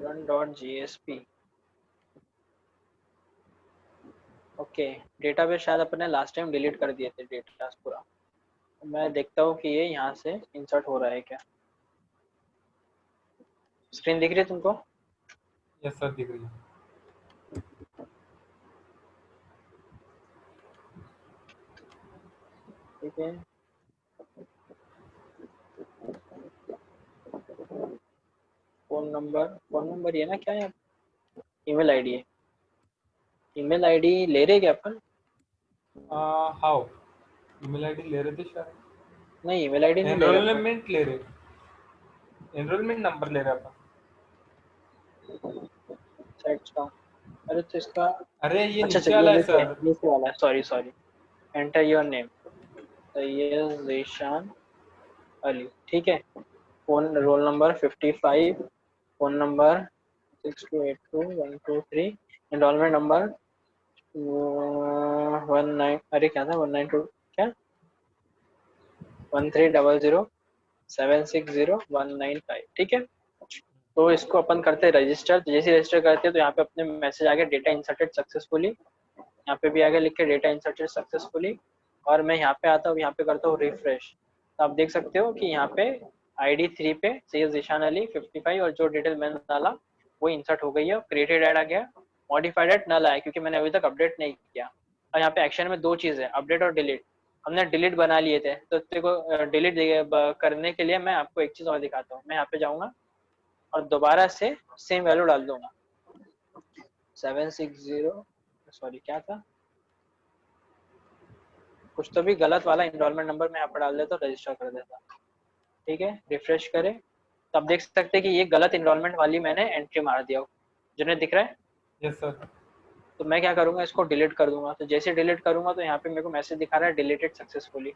Speaker 1: run.jsp। ओके, डेटाबेस शायद अपने लास्ट टाइम डिलीट कर दिए थे डेटा पूरा। मैं देखता हूँ कि ये यहाँ से इंसर्ट हो रहा है क्या। स्क्रीन दिख रही है तुमको?
Speaker 2: यस सर, दिख रही है।
Speaker 1: ठीक है, फोन नंबर ये ना क्या है, ईमेल आईडी है। ईमेल आईडी ले रहे क्या अपन?
Speaker 2: हाउ? ईमेल आईडी ले रहे थे शायद।
Speaker 1: नहीं, ईमेल आईडी नहीं ले रहे अपन।
Speaker 2: एनरोलमेंट ले रहे, एनरोलमेंट नंबर ले रहे अपन।
Speaker 1: सेट का, अरे तो इसका,
Speaker 2: अरे ये
Speaker 1: अच्छा
Speaker 2: नीचे
Speaker 1: चलिए
Speaker 2: वाला है
Speaker 1: नीचे
Speaker 2: सर।
Speaker 1: नीचे वाला है, sorry sorry. Enter your name, Syed Zeeshan Ali. ठीक है, phone roll number 55, phone number 6282 123, enrolment number 19, अरे क्या था, 192 क्या, 1300760195। ठीक है, तो इसको अपन करते हैं रजिस्टर। तो जैसे रजिस्टर करते हैं तो यहाँ पे अपने मैसेज आ गया, डेटा इंसर्टेड सक्सेसफुली। यहाँ पे भी आ गया लिख के डेटा इंसर्टेड सक्सेसफुली। और मैं यहाँ पे आता हूँ, यहाँ पे करता हूँ रिफ्रेश, तो आप देख सकते हो कि यहाँ पे ID 3 पे सैयद ज़ीशान अली 55 और जो डिटेल मैंने डाला वो इंसर्ट हो गई है। क्रिएटेड ऐड आ गया, मॉडिफाइड ऐड नल आया क्योंकि मैंने अभी तक अपडेट नहीं किया। और यहाँ पे एक्शन में दो चीज़ है, अपडेट और डिलीट। हमने डिलीट बना लिए थे, तो तेरे को डिलीट करने के लिए मैं आपको एक चीज़ और दिखाता हूँ। मैं यहाँ पे जाऊँगा और दोबारा से सेम वैल्यू डाल दूंगा, 760, सॉरी क्या था, कुछ तो भी गलत वाला इनरोलमेंट नंबर मैं यहाँ पर डाल देता हूँ, रजिस्टर कर देता। ठीक है, रिफ्रेश करें तो आप देख सकते हैं कि ये गलत इनरोलमेंट वाली मैंने एंट्री मार दिया, जिन्हें दिख रहा है।
Speaker 2: Yes sir.
Speaker 1: तो मैं क्या करूंगा, इसको डिलीट कर दूंगा। तो जैसे डिलीट करूंगा तो यहाँ पे मेरे को मैसेज दिखा रहा है डिलीटेड सक्सेसफुली।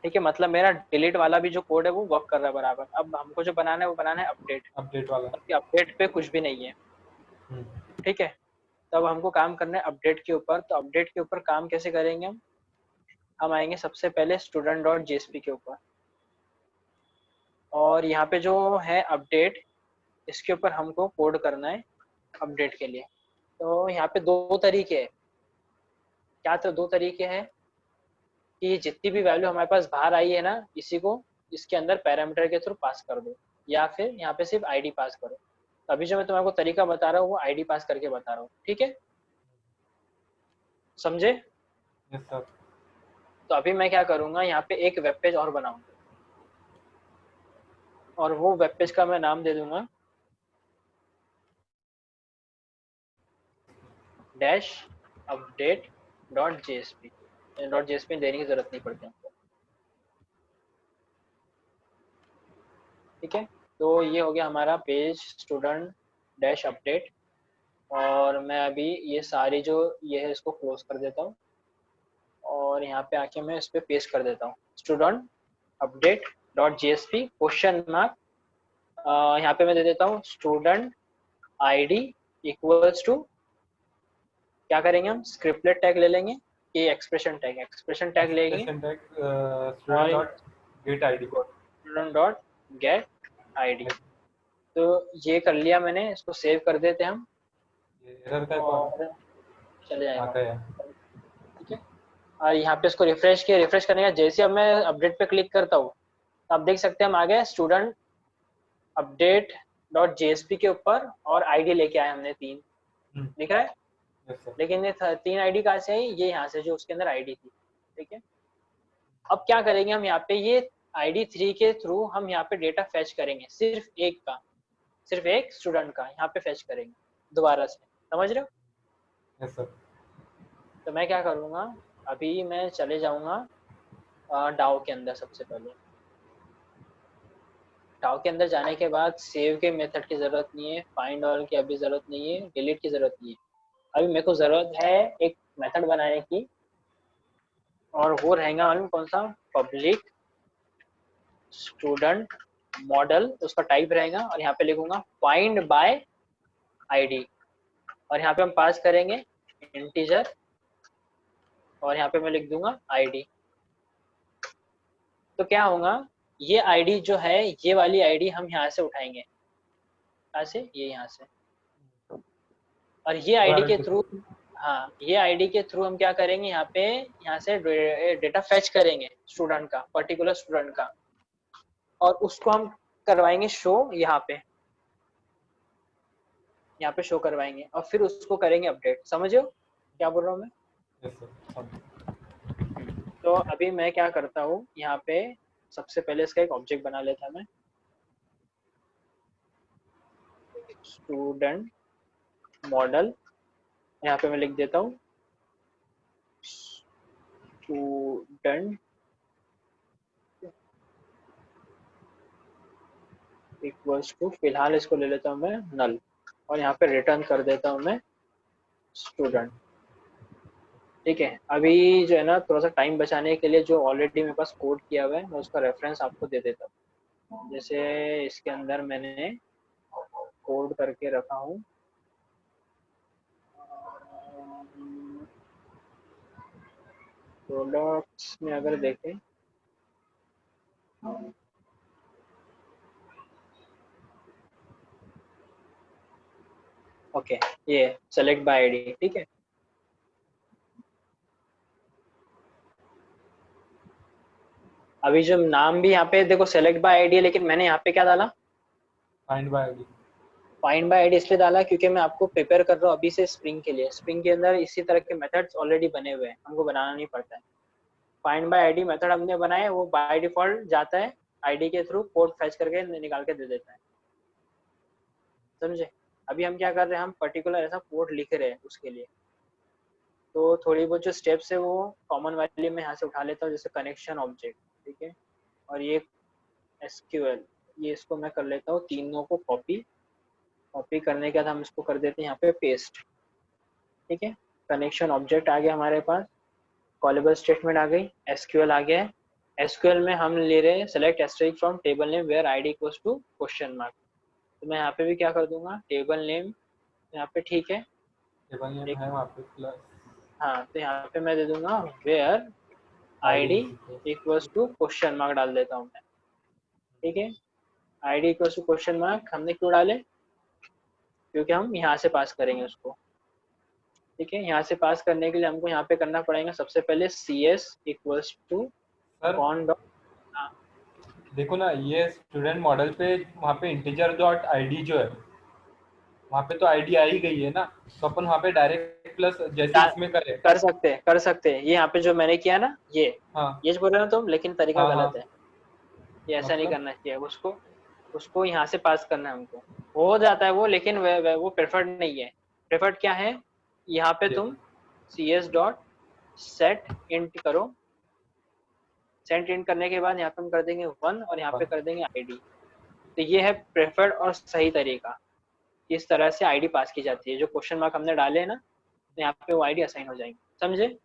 Speaker 1: ठीक है, मतलब मेरा डिलीट वाला भी जो कोड है वो वर्क कर रहा है बराबर। अब हमको जो बनाना है वो बनाना है अपडेट।
Speaker 2: अपडेट वाला।
Speaker 1: अपडेट पे कुछ भी नहीं है। ठीक है, तब हमको काम करना है अपडेट के ऊपर। तो अपडेट के ऊपर काम कैसे करेंगे हम आएंगे सबसे पहले student.jsp के ऊपर, और यहाँ पे जो है अपडेट, इसके ऊपर हमको कोड करना है अपडेट के लिए। तो यहाँ पे दो तरीके हैं। क्या, तो दो तरीके हैं कि जितनी भी वैल्यू हमारे पास बाहर आई है ना, इसी को इसके अंदर पैरामीटर के थ्रू पास कर दो, या फिर यहाँ पे सिर्फ आईडी पास करो। तो अभी जो मैं तुम्हारे को तरीका बता रहा हूँ वो आईडी पास करके बता रहा हूँ। ठीक है, समझे?
Speaker 2: Yes sir.
Speaker 1: तो अभी मैं क्या करूंगा, यहाँ पे एक वेब पेज और बनाऊंगा, और वो वेब पेज का मैं नाम दे दूंगा डैश अपडेट .jsp देने की जरूरत नहीं पड़ती हमको, ठीक है। तो ये हो गया हमारा पेज स्टूडेंट डैश अपडेट, और मैं अभी ये सारी जो ये है इसको क्लोज कर देता हूँ, और यहाँ पे आके मैं इस पे पेस्ट कर देता हूँ student update .jsp question mark, यहाँ पे मैं दे देता हूँ स्टूडेंट आईडी इक्वल्स टू, क्या करेंगे हम स्क्रिप्टलेट टैग ले लेंगे कि एक्सप्रेशन टैग लेंगे,
Speaker 2: एक्सप्रेशन टैग
Speaker 1: और
Speaker 2: student dot get ID,
Speaker 1: student dot get ID. तो ये कर लिया मैंने, इसको सेव कर देते हैं हम,
Speaker 2: एरर का कौन
Speaker 1: और चले जाएगा,
Speaker 2: आता है?
Speaker 1: ठीक है। और यहाँ पे इसको रिफ्रेश किया, रिफ्रेश करने का जैसे अब मैं अपडेट पे क्लिक करता हूँ, तो आप देख सकते हैं हम आ गए स्टूडेंट अपडेट .jsp के ऊपर, और आईडी लेके आए हमने 3, दिख रहा है,
Speaker 2: यस सर।
Speaker 1: लेकिन ये 3 आईडी कहाँ से है, ये यहाँ से जो उसके अंदर आईडी थी, ठीक है। अब क्या करेंगे हम यहाँ पे, ये आईडी 3 के थ्रू हम यहाँ पे डेटा फैच करेंगे, सिर्फ एक स्टूडेंट का यहाँ पे फैच करेंगे दोबारा से, समझ रहे हो।
Speaker 2: Yes sir.
Speaker 1: तो मैं क्या करूँगा, अभी मैं चले जाऊँगा डाउ के अंदर, सबसे पहले डाउ के अंदर जाने के बाद सेव के मेथड की जरूरत नहीं है, फाइंड ऑल की अभी जरूरत नहीं है, डिलीट की जरूरत नहीं है, अभी मेरे को जरूरत है एक मेथड बनाने की, और वो रहेगा मालूम कौन सा, पब्लिक स्टूडेंट मॉडल, उसका टाइप रहेगा, और यहाँ पे लिखूंगा फाइंड बाय आईडी, और यहाँ पे हम पास करेंगे इंटीजर, और यहाँ पे मैं लिख दूंगा आईडी। तो क्या होगा, ये आईडी जो है, ये वाली आईडी हम यहाँ से उठाएंगे, कहाँ से, ये यहाँ से, और ये आईडी के थ्रू, हाँ ये आईडी के थ्रू हम क्या करेंगे, यहाँ से डेटा फैच करेंगे स्टूडेंट का, पर्टिकुलर स्टूडेंट का, और उसको हम करवाएंगे शो यहाँ पे शो करवाएंगे, और फिर उसको करेंगे अपडेट, समझो क्या बोल रहा हूँ मैं।
Speaker 2: Yes sir.
Speaker 1: तो अभी मैं क्या करता हूँ, यहाँ पे सबसे पहले इसका एक ऑब्जेक्ट बना लेता मैं, स्टूडेंट मॉडल, यहाँ पे मैं लिख देता हूँ स्टूडेंट इक्वल्स टू, फिलहाल इसको ले लेता हूँ मैं नल, और यहाँ पे रिटर्न कर देता हूँ मैं स्टूडेंट, ठीक है। अभी जो है ना, थोड़ा सा टाइम बचाने के लिए जो ऑलरेडी मेरे पास कोड किया हुआ है, मैं उसका रेफरेंस आपको दे देता हूँ। जैसे इसके अंदर मैंने कोड करके रखा हूँ, प्रोडक्ट्स में अगर देखें, ओके, ये सेलेक्ट बाय आईडी, ठीक है। अभी जो नाम भी यहाँ पे देखो सेलेक्ट बाय आईडी है, लेकिन मैंने यहाँ पे क्या डाला,
Speaker 2: find by ID.
Speaker 1: Find by ID इसलिए डाला क्योंकि मैं आपको प्रिपेयर कर रहा हूँ अभी से स्प्रिंग के लिए, स्प्रिंग के अंदर इसी तरह के मेथड्स ऑलरेडी बने हुए हैं, हमको बनाना नहीं पड़ता है। फाइंड बाय आईडी मेथड हमने बनाया, वो बाय डिफॉल्ट जाता है आईडी के थ्रू, कोड फैच करके निकाल के दे देता है, समझे। अभी हम क्या कर रहे हैं, हम पर्टिकुलर ऐसा कोड लिख रहे हैं उसके लिए, तो थोड़ी बहुत जो स्टेप्स है वो कॉमन वाली मैं यहाँ से उठा लेता हूँ, जैसे कनेक्शन ऑब्जेक्ट, ठीक है, और ये एसक्यूएल, ये इसको मैं कर लेता हूँ तीनों को कॉपी करने के बाद हम इसको कर देते हैं यहाँ पे पेस्ट, ठीक है। कनेक्शन ऑब्जेक्ट आ गया हमारे पास, कॉलेबल स्टेटमेंट आ गई, एसक्यूएल आ गया है, एसक्यूएल में हम ले रहे हैं select asterisk from table name where ID equals to question mark, तो मैं यहाँ पे भी क्या कर दूंगा, टेबल नेम यहाँ पे, ठीक है,
Speaker 2: टेबल नेम है वहाँ पे प्लस,
Speaker 1: हाँ तो यहाँ पे मैं दे दूंगा where ID equals to question mark डाल देता हूँ मैं, ठीक है। ID equals to question mark हमने क्यों डाले, क्योंकि हम यहाँ से पास करेंगे उसको, ठीक है। यहाँ से पास करने के लिए हमको यहाँ पे करना पड़ेगा सबसे पहले C S equals to
Speaker 2: sir
Speaker 1: con dot,
Speaker 2: देखो ना, ये स्टूडेंट मॉडल पे वहाँ पे इंटीजर डॉट आईडी जो है, वहाँ पे तो आईडी आ ही गई है ना, तो अपन वहाँ पे डायरेक्ट प्लस जैसे इसमें करें।
Speaker 1: कर सकते हैं, ये यहाँ पे जो मैंने किया ना,
Speaker 2: हाँ
Speaker 1: ये बोल रहे हो तुम, लेकिन तरीका
Speaker 2: हाँ
Speaker 1: गलत
Speaker 2: हाँ,
Speaker 1: है, ये ऐसा नहीं
Speaker 2: मतलब
Speaker 1: करना चाहिए, उसको यहाँ से पास करना है हमको, हो जाता है वो, लेकिन वो प्रेफर्ड नहीं है। प्रेफर्ड क्या है, यहाँ पे तुम C S dot set int करो, सेट इंट करने के बाद यहाँ पे हम कर देंगे 1 और यहाँ पे कर देंगे आईडी। तो ये है प्रेफर्ड और सही तरीका, इस तरह से आईडी पास की जाती है। जो क्वेश्चन मार्क हमने डाले हैं ना, तो यहाँ पे वो आईडी असाइन हो जाएंगे, समझे।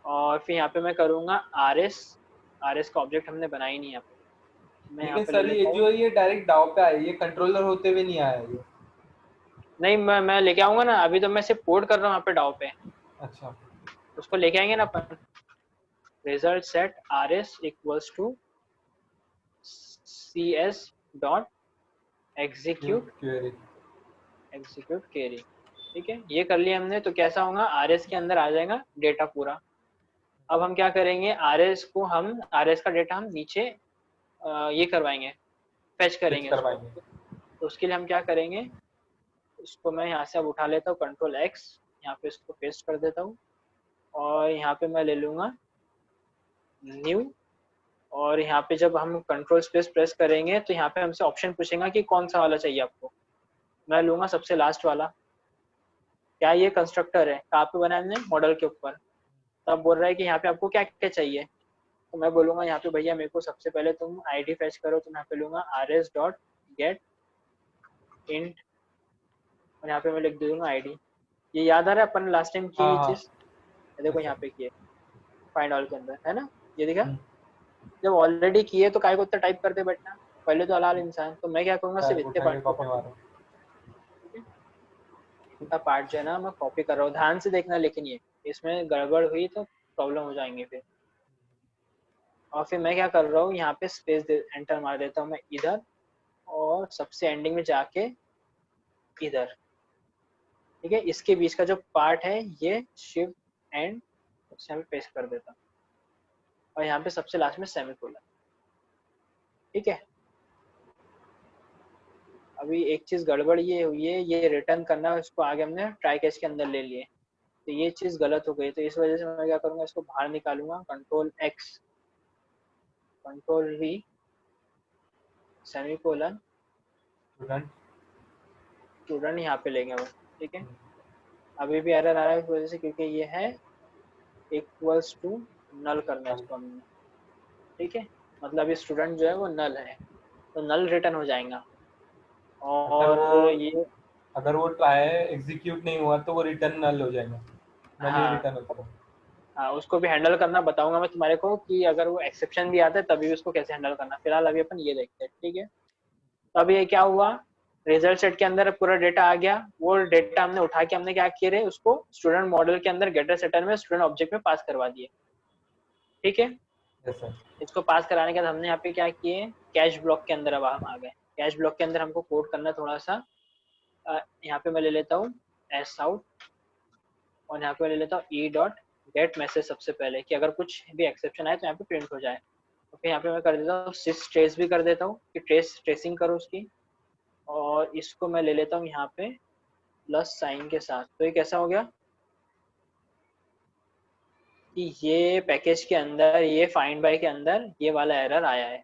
Speaker 1: और फिर यहाँ पे मैं करूँगा आरएस, आरएस का ऑब्जेक्ट हमने बनाया ही नहीं यहाँ पे, मैं यहाँ
Speaker 2: लेकिन
Speaker 1: पे ले
Speaker 2: सर ये
Speaker 1: लेता हूँ।
Speaker 2: जो ये डायरेक्ट डाउ पे आया, ये कंट्रोलर होते हुए नहीं आया ये।
Speaker 1: नहीं मैं लेके आऊंगा ना, अभी तो मैं सिर्फ कोड कर रहा हूँ यहाँ पे डाउ पे,
Speaker 2: अच्छा
Speaker 1: उसको लेके आएंगे ना अपन। Result set R S equals to C S dot execute,
Speaker 2: query.
Speaker 1: Execute query. ठीक है, ये कर लिया हमने। तो कैसा होगा, आर एस के अंदर आ जाएगा डेटा पूरा। अब हम क्या करेंगे, आर एस को हम, आर एस का डेटा हम नीचे ये करवाएंगे, फेच
Speaker 2: फिक्स
Speaker 1: करेंगे उसको।
Speaker 2: करवाएंगे।
Speaker 1: तो उसके लिए हम क्या करेंगे, उसको मैं यहाँ से अब उठा लेता हूँ, कंट्रोल एक्स, यहाँ पे इसको पेस्ट कर देता हूँ। और यहाँ पे मैं ले लूँगा न्यू, और यहाँ पे जब हम कंट्रोल स्पेस प्रेस करेंगे तो यहाँ पे हमसे ऑप्शन पूछेगा कि कौन सा वाला चाहिए आपको। मैं लूँगा सबसे लास्ट वाला। क्या ये कंस्ट्रक्टर है, कहाँ पे बनाया हमने, मॉडल के ऊपर। तब बोल रहा है कि यहाँ पे आपको क्या क्या चाहिए। तो मैं बोलूँगा यहाँ पे भैया मेरे को सबसे पहले तुम आईडी फेच करो, तो यहाँ पे लूँगा R S dot gate int, और यहाँ पे मैं लिख दूंगा आईडी। ये याद आ रहा है अपन लास्ट टाइम की
Speaker 2: हाँ
Speaker 1: ये
Speaker 2: हाँ।
Speaker 1: चीज, देखो
Speaker 2: अच्छा।
Speaker 1: यहाँ पे किए फाइंड ऑल के अंदर, है ना, ये दिखा। जब ऑलरेडी किए तो काय को इतना टाइप करते बैठना, पहले तो हलाल इंसान। तो मैं क्या करूंगा, सिर्फ इतने
Speaker 2: उठाएंगे
Speaker 1: पार्ट को
Speaker 2: कॉपी
Speaker 1: कॉपी,
Speaker 2: मारो।
Speaker 1: ठीक है, इतना पार्ट जो है ना मैं कॉपी कर रहा हूँ, ध्यान से देखना। लेकिन ये इसमें गड़बड़ हुई तो प्रॉब्लम हो जाएंगे फिर। और फिर मैं क्या कर रहा हूँ, यहाँ पे स्पेस एंटर मार देता हूँ मैं इधर, और सबसे एंडिंग में जाके इधर, ठीक है। इसके बीच का जो पार्ट है ये शिफ्ट एंड उससे यहाँ पे पेस्ट कर देता हूँ, और यहाँ पे सबसे लास्ट में सेमीकोलन, ठीक है। अभी एक चीज गड़बड़ ये हुई है, ये रिटर्न करना है उसको आगे हमने ट्राई कैच के अंदर ले लिए, तो ये चीज गलत हो गई। तो इस वजह से मैं क्या करूंगा, इसको बाहर निकालूंगा, control x, control we, semicolon,
Speaker 2: student.
Speaker 1: Student यहाँ पे लेंगे वो, ठीक है। अभी भी एरर आ रहा है इस वजह से, क्योंकि ये है इक्वल्स टू नल करना है इसको हमने, ठीक है। मतलब ये स्टूडेंट जो है वो नल है, तो नल रिटर्न हो जाएगा।
Speaker 2: अगर
Speaker 1: और
Speaker 2: वो
Speaker 1: ये,
Speaker 2: अगर वो ट्राई एग्जीक्यूट नहीं हुआ तो वो रिटर्न नल हो जाएगा। नल ही
Speaker 1: हाँ
Speaker 2: रिटर्न होता है।
Speaker 1: हाँ, उसको भी हैंडल करना बताऊंगा मैं तुम्हारे को, कि अगर वो एक्सेप्शन भी आता है तभी उसको कैसे हैंडल करना। फिलहाल अभी अपन ये देखते हैं, ठीक है। तो अभी ये क्या हुआ, रिजल्ट सेट के अंदर पूरा डेटा आ गया। वो डेटा हमने उठा के हमने क्या किया रे, उसको स्टूडेंट मॉडल के अंदर गेटर सेटर में स्टूडेंट ऑब्जेक्ट में पास करवा दिए, ठीक है।
Speaker 2: Yes sir.
Speaker 1: इसको पास कराने के बाद हमने यहाँ पे क्या किए, कैश ब्लॉक के अंदर अब हम आ गए। कैश ब्लॉक के अंदर हमको कोड करना थोड़ा सा, यहाँ पे मैं ले लेता हूँ एस आउट, और यहाँ पे ले लेता हूँ ई डॉट गेट मैसेज सबसे पहले, कि अगर कुछ भी एक्सेप्शन आए तो यहाँ पे प्रिंट हो जाए। तो फिर यहाँ पे मैं कर देता हूँ सिस ट्रेस भी कर देता हूँ, कि ट्रेसिंग करो उसकी। और इसको मैं ले लेता हूँ यहाँ पे प्लस साइन के साथ। तो ये कैसा हो गया कि ये पैकेज के अंदर, ये फाइंड बाय के अंदर ये वाला एरर आया है,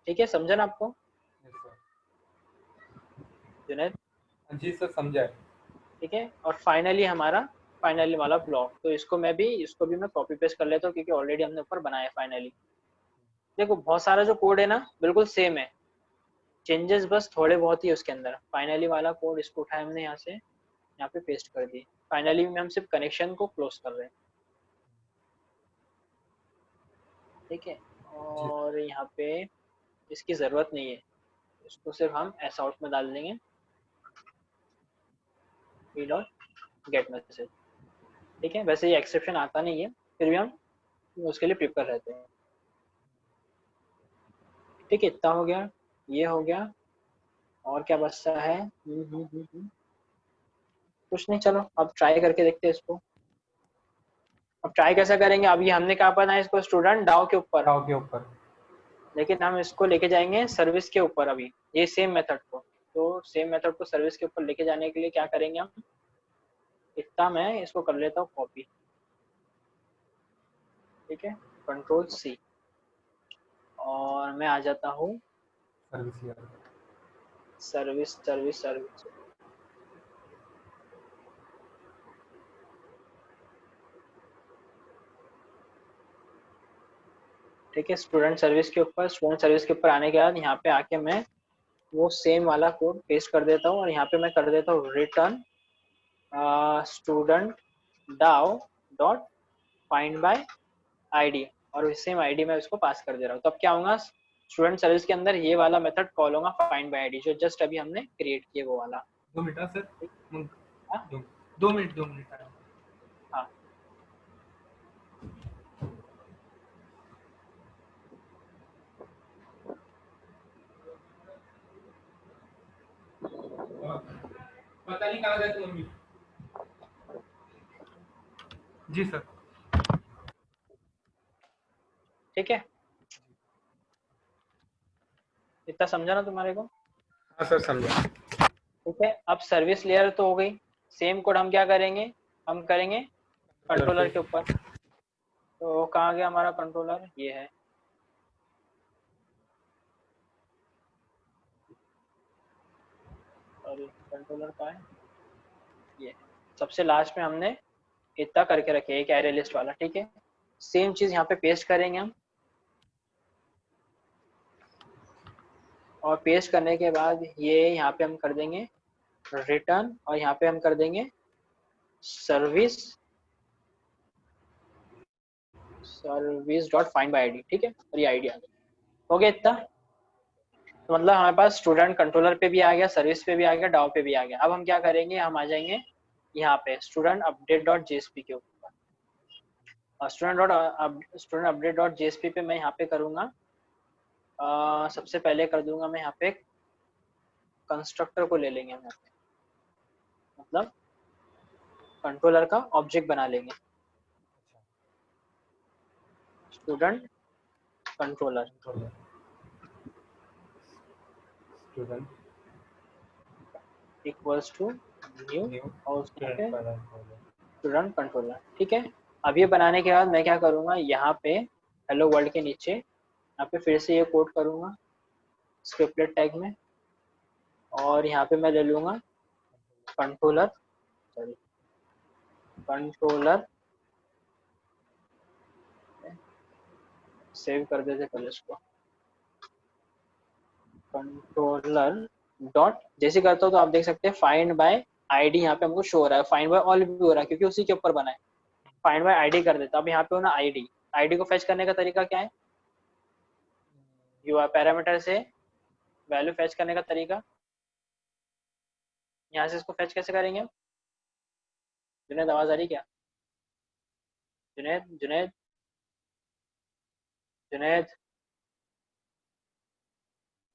Speaker 1: ठीक है, समझा ना आपको
Speaker 2: यस सर।
Speaker 1: जुनैद,
Speaker 2: जी सर, समझा है।
Speaker 1: ठीक है। और फाइनली हमारा फाइनली वाला ब्लॉक, तो इसको भी मैं कॉपी पेस्ट कर लेता हूँ, क्योंकि ऑलरेडी हमने ऊपर बनाया है फाइनली। देखो बहुत सारा जो कोड है ना बिल्कुल सेम है, चेंजेस बस थोड़े बहुत ही उसके अंदर। फाइनली वाला कोड इसको उठाया हमने यहाँ से, यहाँ पे पेस्ट कर दी। फाइनली में हम सिर्फ कनेक्शन को क्लोज कर रहे हैं, ठीक है।
Speaker 2: जी।
Speaker 1: और यहाँ पे इसकी जरूरत नहीं है, इसको सिर्फ हम एस आउट में डाल देंगे, ई डॉट गेट मैसेज, ठीक है। वैसे ये एक्सेप्शन आता नहीं है, फिर भी हम उसके लिए प्रिपेयर रहते हैं, ठीक है। इतना हो गया, ये हो गया, और क्या बचता है, कुछ नहीं। चलो अब ट्राई करके देखते हैं इसको। अब ट्राई कैसा करेंगे, अभी हमने कहा पता है इसको स्टूडेंट डाउ के ऊपर,
Speaker 2: डाउ के ऊपर।
Speaker 1: लेकिन हम इसको लेके जाएंगे सर्विस के ऊपर अभी, ये सेम मेथड को। तो सेम मेथड को सर्विस के ऊपर लेके जाने के लिए क्या करेंगे हम, इतना मैं इसको कर लेता हूँ कॉपी, ठीक है, कंट्रोल सी, और मैं आ जाता हूँ
Speaker 2: service year.
Speaker 1: Service service service, ठीक है। स्टूडेंट सर्विस के ऊपर आने के बाद यहाँ पे आके मैं वो सेम वाला कोड पेस्ट कर देता हूँ और यहाँ पे मैं कर देता हूँ रिटर्न स्टूडेंट डाउ डॉट फाइंड बाय आईडी, और सेम आईडी मैं उसको पास कर दे रहा हूँ। तब क्या होगा, स्टूडेंट सर्विस के अंदर ये वाला मेथड कॉल होगा फाइंड बाय आईडी, जो जस्ट अभी हमने क्रिएट किया वो वाला।
Speaker 2: 2 मिनट सर,
Speaker 1: हाँ
Speaker 2: 2 मिनट
Speaker 1: हाँ
Speaker 2: पता नहीं कहाँ गए थे मम्मी। जी सर।
Speaker 1: ठीक है, इतना समझा ना तुम्हारे को?
Speaker 2: हाँ सर समझा।
Speaker 1: ठीक है, अब सर्विस लेयर तो हो गई। सेम कोड हम क्या करेंगे, हम करेंगे कंट्रोलर के ऊपर। तो कहाँ गया हमारा कंट्रोलर, ये है। सॉरी, कंट्रोलर कहाँ है, ये है। सबसे लास्ट में हमने इतना करके रखे एक एरे लिस्ट वाला। ठीक है, सेम चीज यहाँ पे पेस्ट करेंगे हम, और पेस्ट करने के बाद ये यहाँ पे हम कर देंगे रिटर्न, और यहाँ पे हम कर देंगे service dot find by ID. ठीक है, और ये आईडी आ गई। हो गया इतना। तो मतलब हमारे पास स्टूडेंट कंट्रोलर पे भी आ गया, सर्विस पे भी आ गया, डाउ पे भी आ गया। अब हम क्या करेंगे, हम आ जाएंगे यहाँ पे स्टूडेंट अपडेट डॉट जेएसपी के ऊपर। और स्टूडेंट अपडेट डॉट जेएसपी पे मैं यहाँ पे करूँगा, सबसे पहले कर दूंगा मैं यहाँ पे कंस्ट्रक्टर को ले लेंगे हम यहाँ पे, मतलब कंट्रोलर का ऑब्जेक्ट बना लेंगे student controller
Speaker 2: student
Speaker 1: equals to new
Speaker 2: new
Speaker 1: और
Speaker 2: स्टूडेंट
Speaker 1: स्टूडेंट कंट्रोलर। ठीक है, अब ये बनाने के बाद मैं क्या करूँगा, यहाँ पे हेलो वर्ल्ड के नीचे यहाँ पे फिर से ये कोड करूँगा स्क्रिप्टलेट टैग में, और यहाँ पे मैं ले लूँगा कंट्रोलर, सॉरी कंट्रोलर, सेव कर देते पहले इसको, कंट्रोलर डॉट जैसे करता हूँ तो आप देख सकते हैं फाइंड बाय आईडी यहाँ पे हमको शो हो रहा है, फाइंड बाय ऑल भी हो रहा है क्योंकि उसी के ऊपर बना है। फाइंड बाय आईडी कर देता, अब यहाँ पे हो ना आईडी, आईडी को फेच करने का तरीका क्या है, यू पैरामीटर से वैल्यू फेच करने का तरीका, यहाँ से इसको फेच कैसे करेंगे हम? जुनेद आवाज आ रही क्या? जुनेद जुनेद जुनेद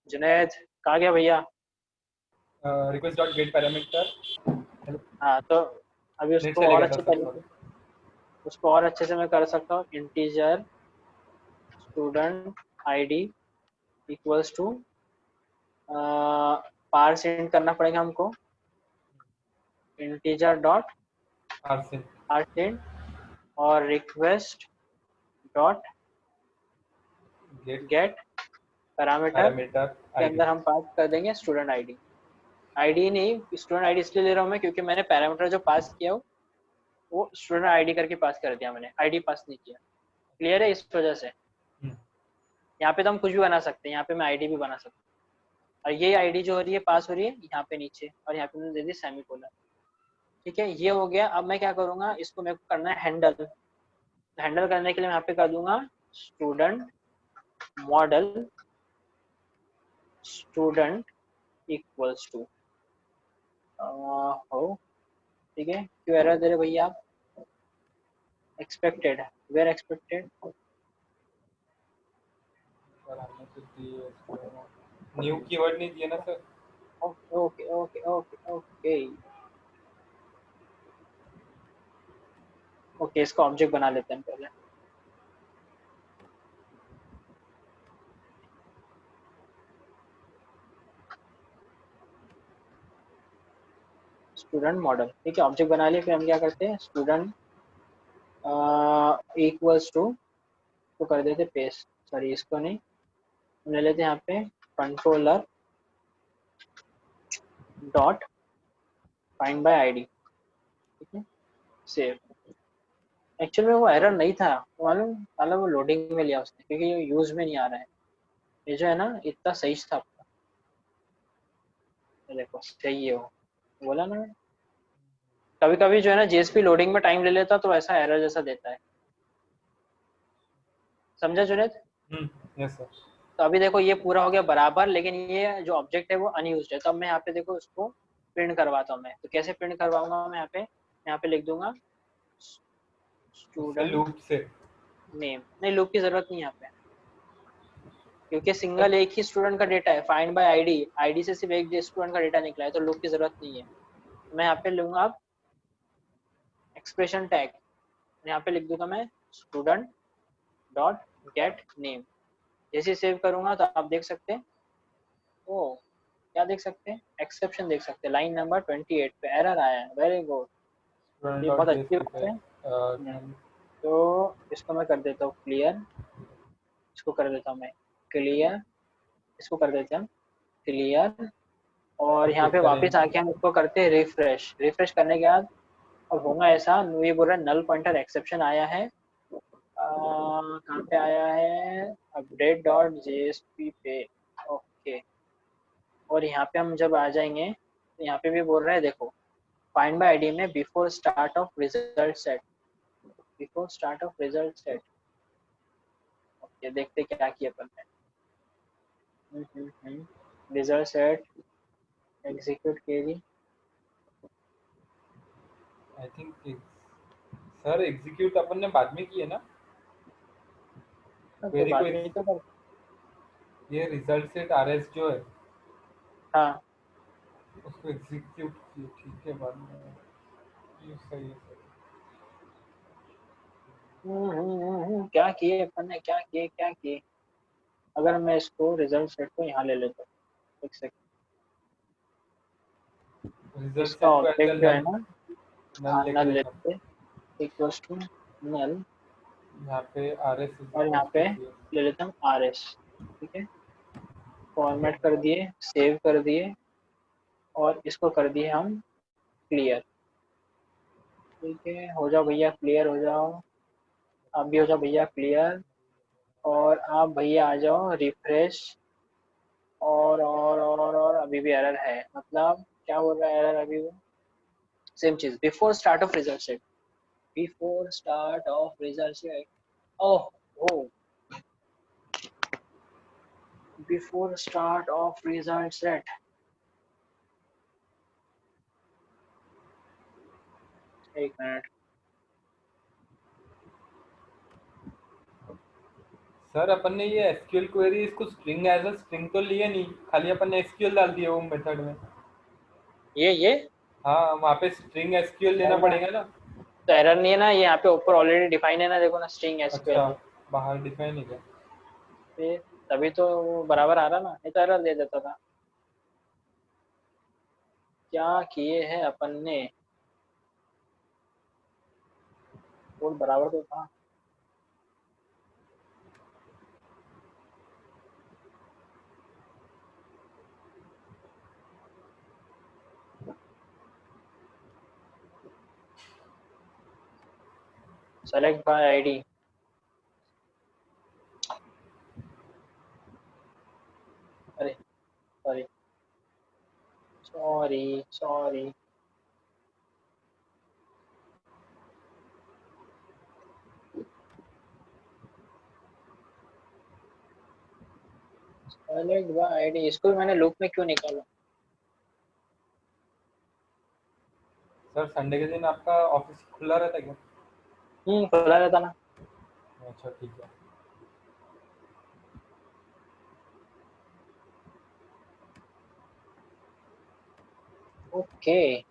Speaker 1: जुनेद कहाँ गया भैया?
Speaker 2: Request dot get parameter.
Speaker 1: हाँ, तो अभी उसको और अच्छे से मैं कर सकता हूँ, integer student ID equals to parse int करना पड़ेगा हमको, इंटीजर डॉट पार्स इंट, और रिक्वेस्ट डॉट गेट पैरामीटर के अंदर हम पास कर देंगे स्टूडेंट आईडी। आईडी नहीं, स्टूडेंट आईडी इसलिए ले रहा हूँ मैं क्योंकि मैंने पैरामीटर जो पास किया वो स्टूडेंट आईडी करके पास कर दिया, मैंने आईडी पास नहीं किया। क्लियर है? इस वजह से यहाँ पे तो हम कुछ भी बना सकते हैं, यहाँ पे मैं आईडी भी बना सकता हूँ, और ये आईडी जो हो रही है पास हो रही है यहाँ पे नीचे, और यहाँ पे मैंने दे दी सेमीकोलन। ठीक है, ये हो गया। अब मैं क्या करूँगा, इसको मेरे को करना है हैंडल। हैंडल करने के लिए मैं यहाँ पे कर दूंगा student model student equals to हो, ठीक है। क्यों एरर दे रहे भैया आप? Expected, where expected,
Speaker 2: new keyword नहीं दिया ना sir.
Speaker 1: Okay okay okay okay okay okay, इसको ऑब्जेक्ट बना लेते हैं पहले। स्टूडेंट मॉडल, ठीक है, ऑब्जेक्ट बना लिया। फिर हम क्या करते हैं, स्टूडेंट इक्वल्स टू तो कर देते पेस्ट, सॉरी इसको नहीं, ले लेते हैं यहाँ पे controller dot find by ID. ठीक है, सेव। एक्चुअल में वो एरर नहीं था, मालूम, साला वो लोडिंग में लिया उसने क्योंकि ये यूज में नहीं आ रहा है। ये जो है ना इतना सही था आपका, ये देखो सही है वो, बोला ना। कभी कभी जो है ना जेएसपी लोडिंग में टाइम ले लेता तो ऐसा एरर जैसा देता है, समझा जुनेद?
Speaker 2: Yes sir.
Speaker 1: तो अभी देखो ये पूरा हो गया बराबर, लेकिन ये जो ऑब्जेक्ट है वो अनयूज्ड है, तो अब मैं यहाँ पे देखो उसको प्रिंट करवाता हूँ। मैं तो कैसे प्रिंट करवाऊंगा, मैं यहाँ पे लिख दूंगा
Speaker 2: उससे
Speaker 1: स्टूडेंट
Speaker 2: लूप से।
Speaker 1: नेम। नहीं, लूप की जरूरत नहीं है यहाँ पे, क्योंकि सिंगल एक ही स्टूडेंट का डेटा है, फाइंड बाय आईडी, आईडी से सिर्फ एक स्टूडेंट का डेटा निकला है, तो लूप की जरूरत नहीं है। मैं यहाँ पे लूंगा अब एक्सप्रेशन टैग, यहाँ पे लिख दूंगा मैं स्टूडेंट डॉट गेट नेम। जैसे सेव करूंगा तो आप देख सकते हैं, ओ क्या देख सकते हैं, एक्सेप्शन देख सकते हैं, लाइन नंबर 28 पे एरर आया है, वेरी गुड,
Speaker 2: स्टूडेंट
Speaker 1: ये
Speaker 2: डॉट
Speaker 1: बहुत अच्छी
Speaker 2: जेएसपी
Speaker 1: बात
Speaker 2: पे
Speaker 1: है। तो इसको मैं कर देता हूँ क्लियर, इसको कर देता हूँ मैं क्लियर, इसको कर देते हैं हम क्लियर, और यहाँ
Speaker 2: चेक
Speaker 1: पे वापस
Speaker 2: करेंगे।
Speaker 1: आके हम इसको करते हैं रिफ्रेश। रिफ्रेश करने के बाद अब होगा ऐसा, ये बोल रहा है नल पॉइंटर एक्सेप्शन आया है, कहाँ पे आया है, अपडेट डॉट जेएसपी पे, ओके। और यहाँ पे हम जब आ जाएंगे तो यहाँ पे भी बोल रहा है देखो, फाइंड बाय आईडी में before start of result set, before start of result set, okay देखते क्या किया अपन ने। Result set execute query,
Speaker 2: I think sir execute अपन ने बाद में किया ना
Speaker 1: तो
Speaker 2: क्वेरी को।
Speaker 1: बाद में तो कर,
Speaker 2: ये रिजल्ट सेट आरएस जो है
Speaker 1: हाँ।
Speaker 2: उसको एग्जीक्यूट किए, ठीक है बाद में। ये सही है सर।
Speaker 1: क्या किए अपन ने, क्या किए क्या किए, अगर मैं इसको रिजल्ट सेट को यहाँ ले लेता हूँ, एक सेकंड,
Speaker 2: रिजल्ट
Speaker 1: इसका
Speaker 2: सेट को एज
Speaker 1: ऑब्जेक्ट
Speaker 2: अ
Speaker 1: जो है
Speaker 2: नल
Speaker 1: ना,
Speaker 2: नल
Speaker 1: हाँ
Speaker 2: लेके
Speaker 1: नल
Speaker 2: रखा।
Speaker 1: लेते, इक्वल्स टू नल,
Speaker 2: यहाँ पे आरएस इज
Speaker 1: और यहाँ
Speaker 2: इक्वल्स टू
Speaker 1: पे
Speaker 2: सी।
Speaker 1: ले लेते हम आर एस, ठीक है, फॉर्मेट कर दिए, सेव कर दिए, और इसको कर दिए हम क्लियर, ठीक है। हो जाओ भैया क्लियर हो जाओ, आप भी हो जाओ भैया क्लियर, और आप भैया आ जाओ रिफ्रेश, और अभी भी एरर है, मतलब क्या बोल रहा है एरर अभी वो, सेम चीज, before start of result set, before start of result set, oh oh, before start of result set, एक मिनट,
Speaker 2: सर अपन ने ये एसक्यूएल क्वेरी इसको स्ट्रिंग एज अ स्ट्रिंग तो लिए नहीं, खाली अपन ने एसक्यूएल डाल दिया वो मेथड में।
Speaker 1: ये
Speaker 2: हाँ वहाँ पे स्ट्रिंग एसक्यूएल देना पड़ेगा ना।
Speaker 1: तो एरर नहीं है ना, ये यहाँ पे ऊपर ऑलरेडी डिफाइन है ना, देखो ना स्ट्रिंग
Speaker 2: अच्छा
Speaker 1: एसक्यूएल,
Speaker 2: बाहर डिफाइन है क्या।
Speaker 1: फिर तभी तो वो बराबर आ रहा ना, ये तो एरर दे देता था। क्या किए हैं अपन ने, कोड बराबर तो था। सेलेक्ट बाय आईडी, अरे sorry, sorry, select bye ID, इसको भी मैंने लूप में क्यों निकाला।
Speaker 2: सर संडे के दिन आपका ऑफिस खुला रहता है क्या।
Speaker 1: खुला रहता ना।
Speaker 2: अच्छा ठीक है।
Speaker 1: ओके,